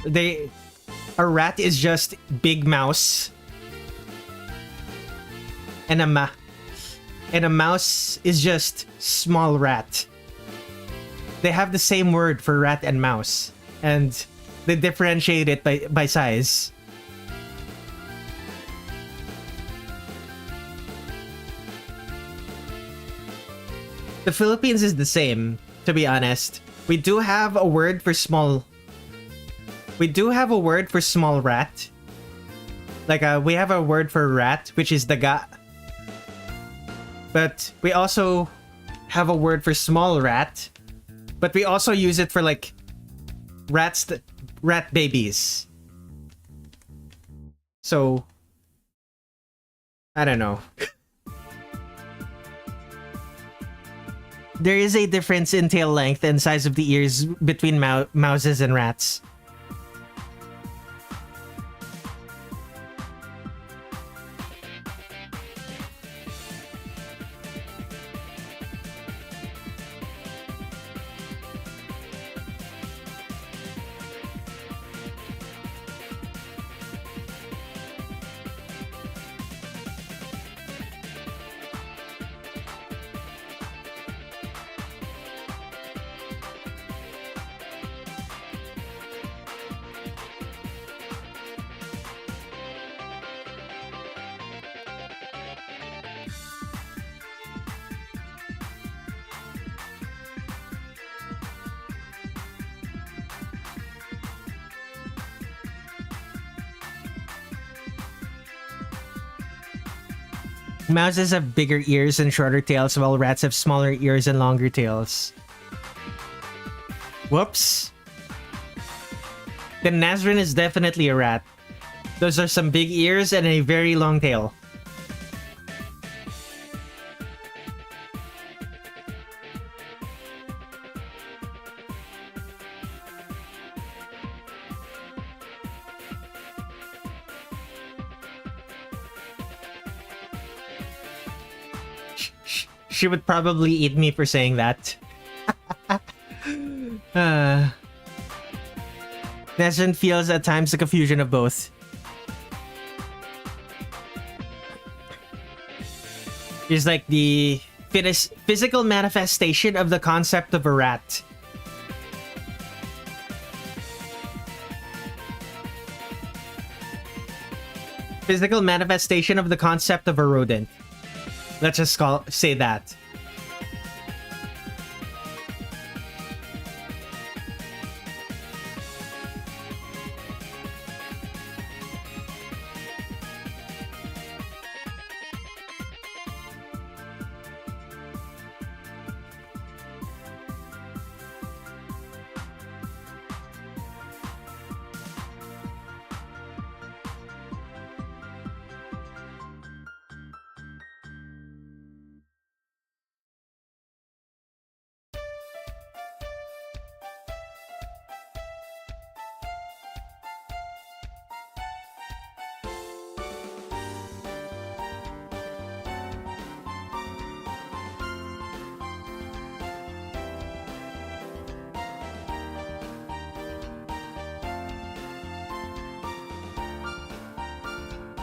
A rat is just big mouse. And a mouse is just small rat. They have the same word for rat and mouse, and they differentiate it by size. The Philippines is the same, to be honest. We do have a word for small... We do have a word for small rat. Like, we have a word for rat, which is daga. But we also have a word for small rat. But we also use it for, like, rat babies. So, I don't know. There is a difference in tail length and size of the ears between mouses and rats. Mouses have bigger ears and shorter tails, while rats have smaller ears and longer tails. Whoops. Then Nazrin is definitely a rat. Those are some big ears and a very long tail. She would probably eat me for saying that. Nazrin feels at times like a fusion of both. She's like the physical manifestation of the concept of a rat. Physical manifestation of the concept of a rodent. Let's just say that.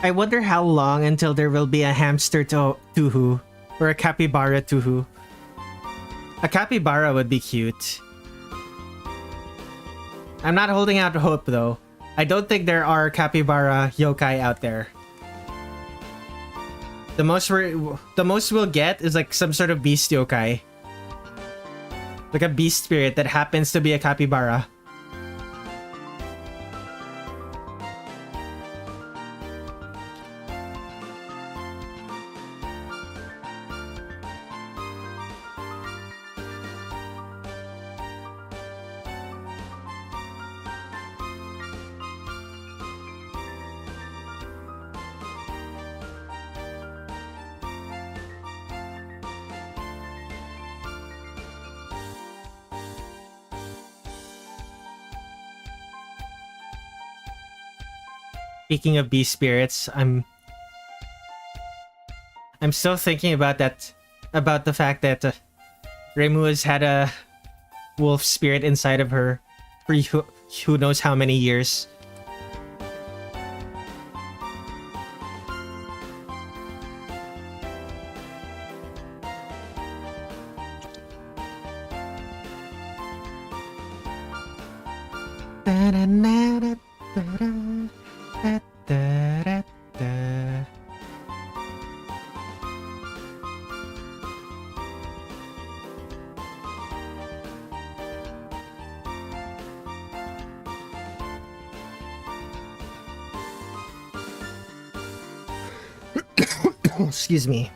I wonder how long until there will be a hamster Touhou or a capybara Touhou. A capybara would be cute. I'm not holding out hope though. I don't think there are capybara yokai out there. The most we'll get is like some sort of beast yokai. Like a beast spirit that happens to be a capybara. Speaking of beast spirits, I'm still thinking about that, about the fact that Reimu has had a wolf spirit inside of her for who knows how many years. Excuse me.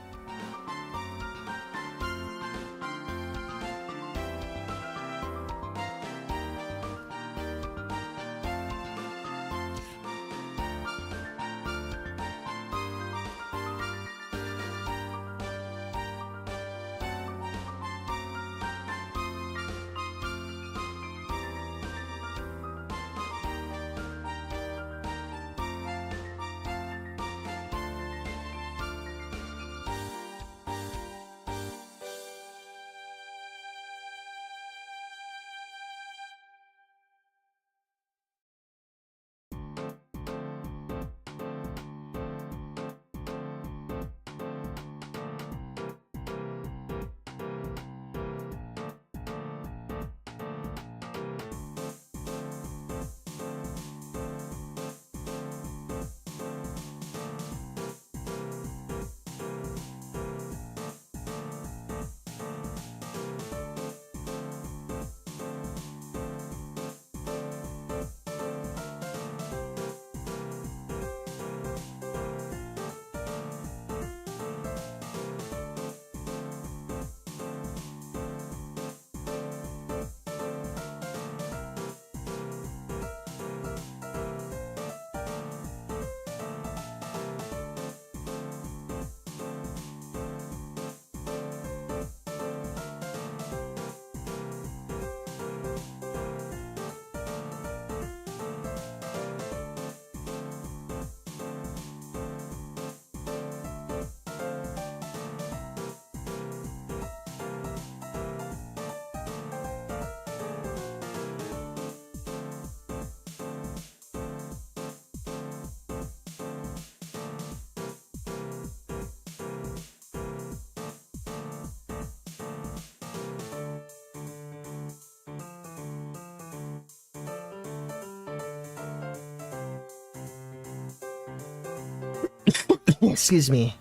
Excuse me.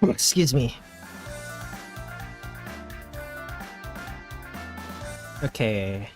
Excuse me. Okay.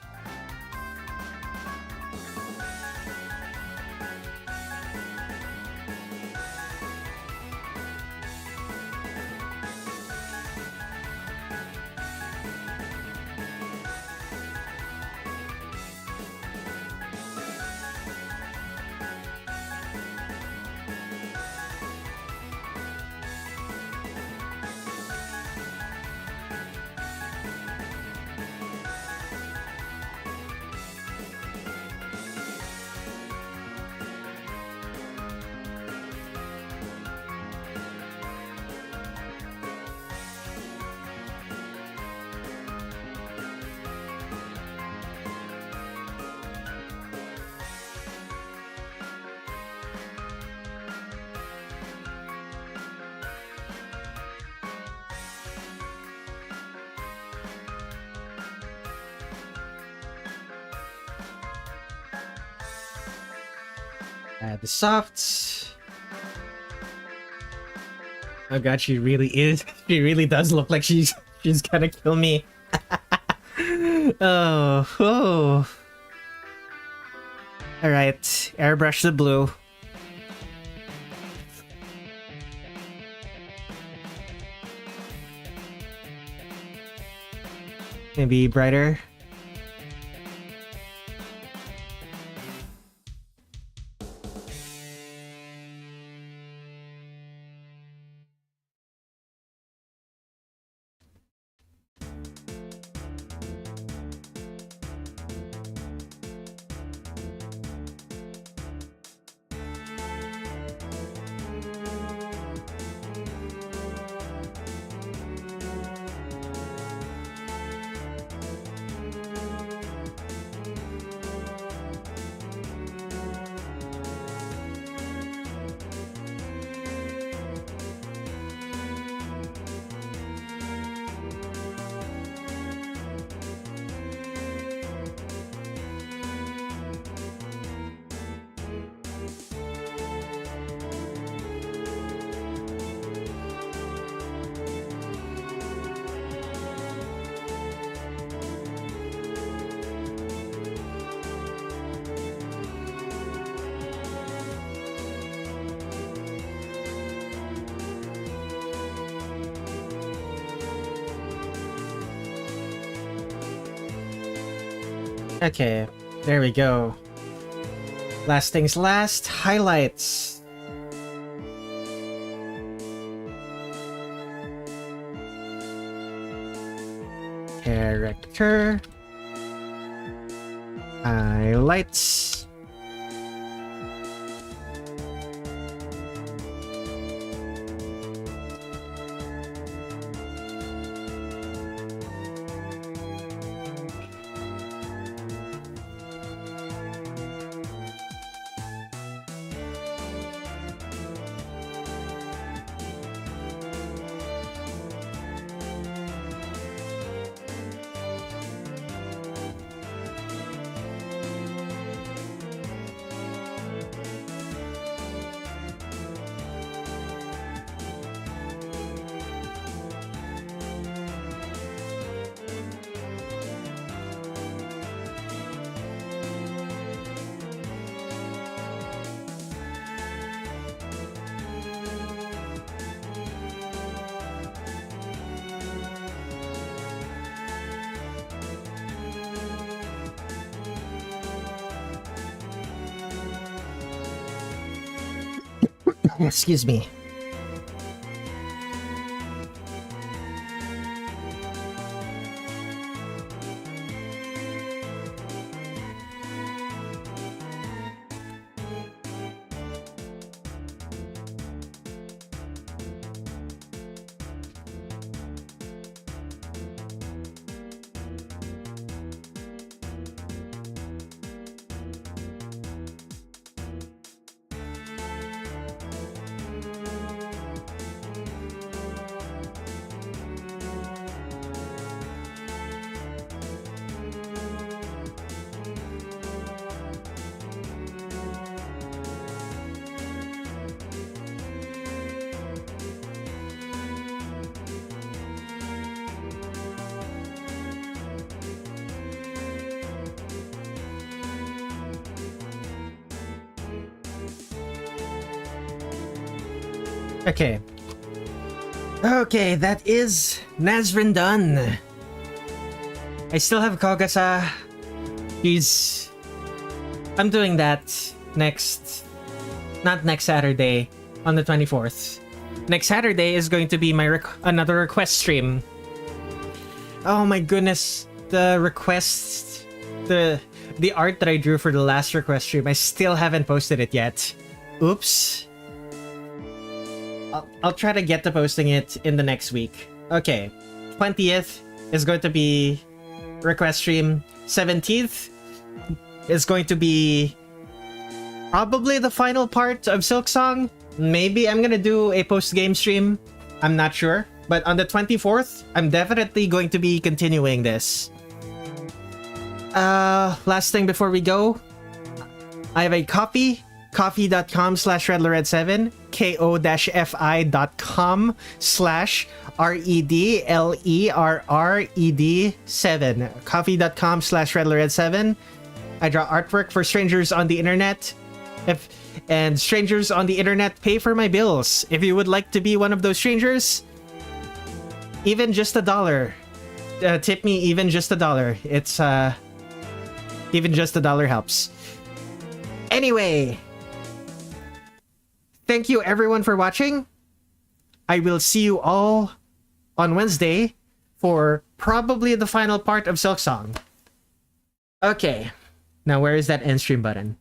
The softs. Oh god, she really is. She really does look like she's gonna kill me. Oh. Alright, airbrush the blue. Maybe brighter. Okay, there we go. Last things last, highlights. Character. Highlights. Excuse me. Okay. Okay, that is Nazrin done. I still have Kogasa. I'm doing that not next Saturday, on the 24th. Next Saturday is going to be my another request stream. Oh my goodness, the request, the art that I drew for the last request stream, I still haven't posted it yet. Oops. I'll try to get to posting it in the next week. Okay, 20th is going to be request stream. 17th is going to be probably the final part of Silk Song. Maybe I'm gonna do a post-game stream. I'm not sure. But on the 24th, I'm definitely going to be continuing this. Last thing before we go, I have a copy Coffee.com/Redler Red7, ko-fi.com/REDLERRED7. Coffee.com/Redler Red7. I draw artwork for strangers on the internet. And strangers on the internet pay for my bills. If you would like to be one of those strangers, even just $1. Tip me even just $1. It's even just $1 helps. Anyway, thank you everyone for watching. I will see you all on Wednesday for probably the final part of Silk Song. Okay, now where is that end stream button?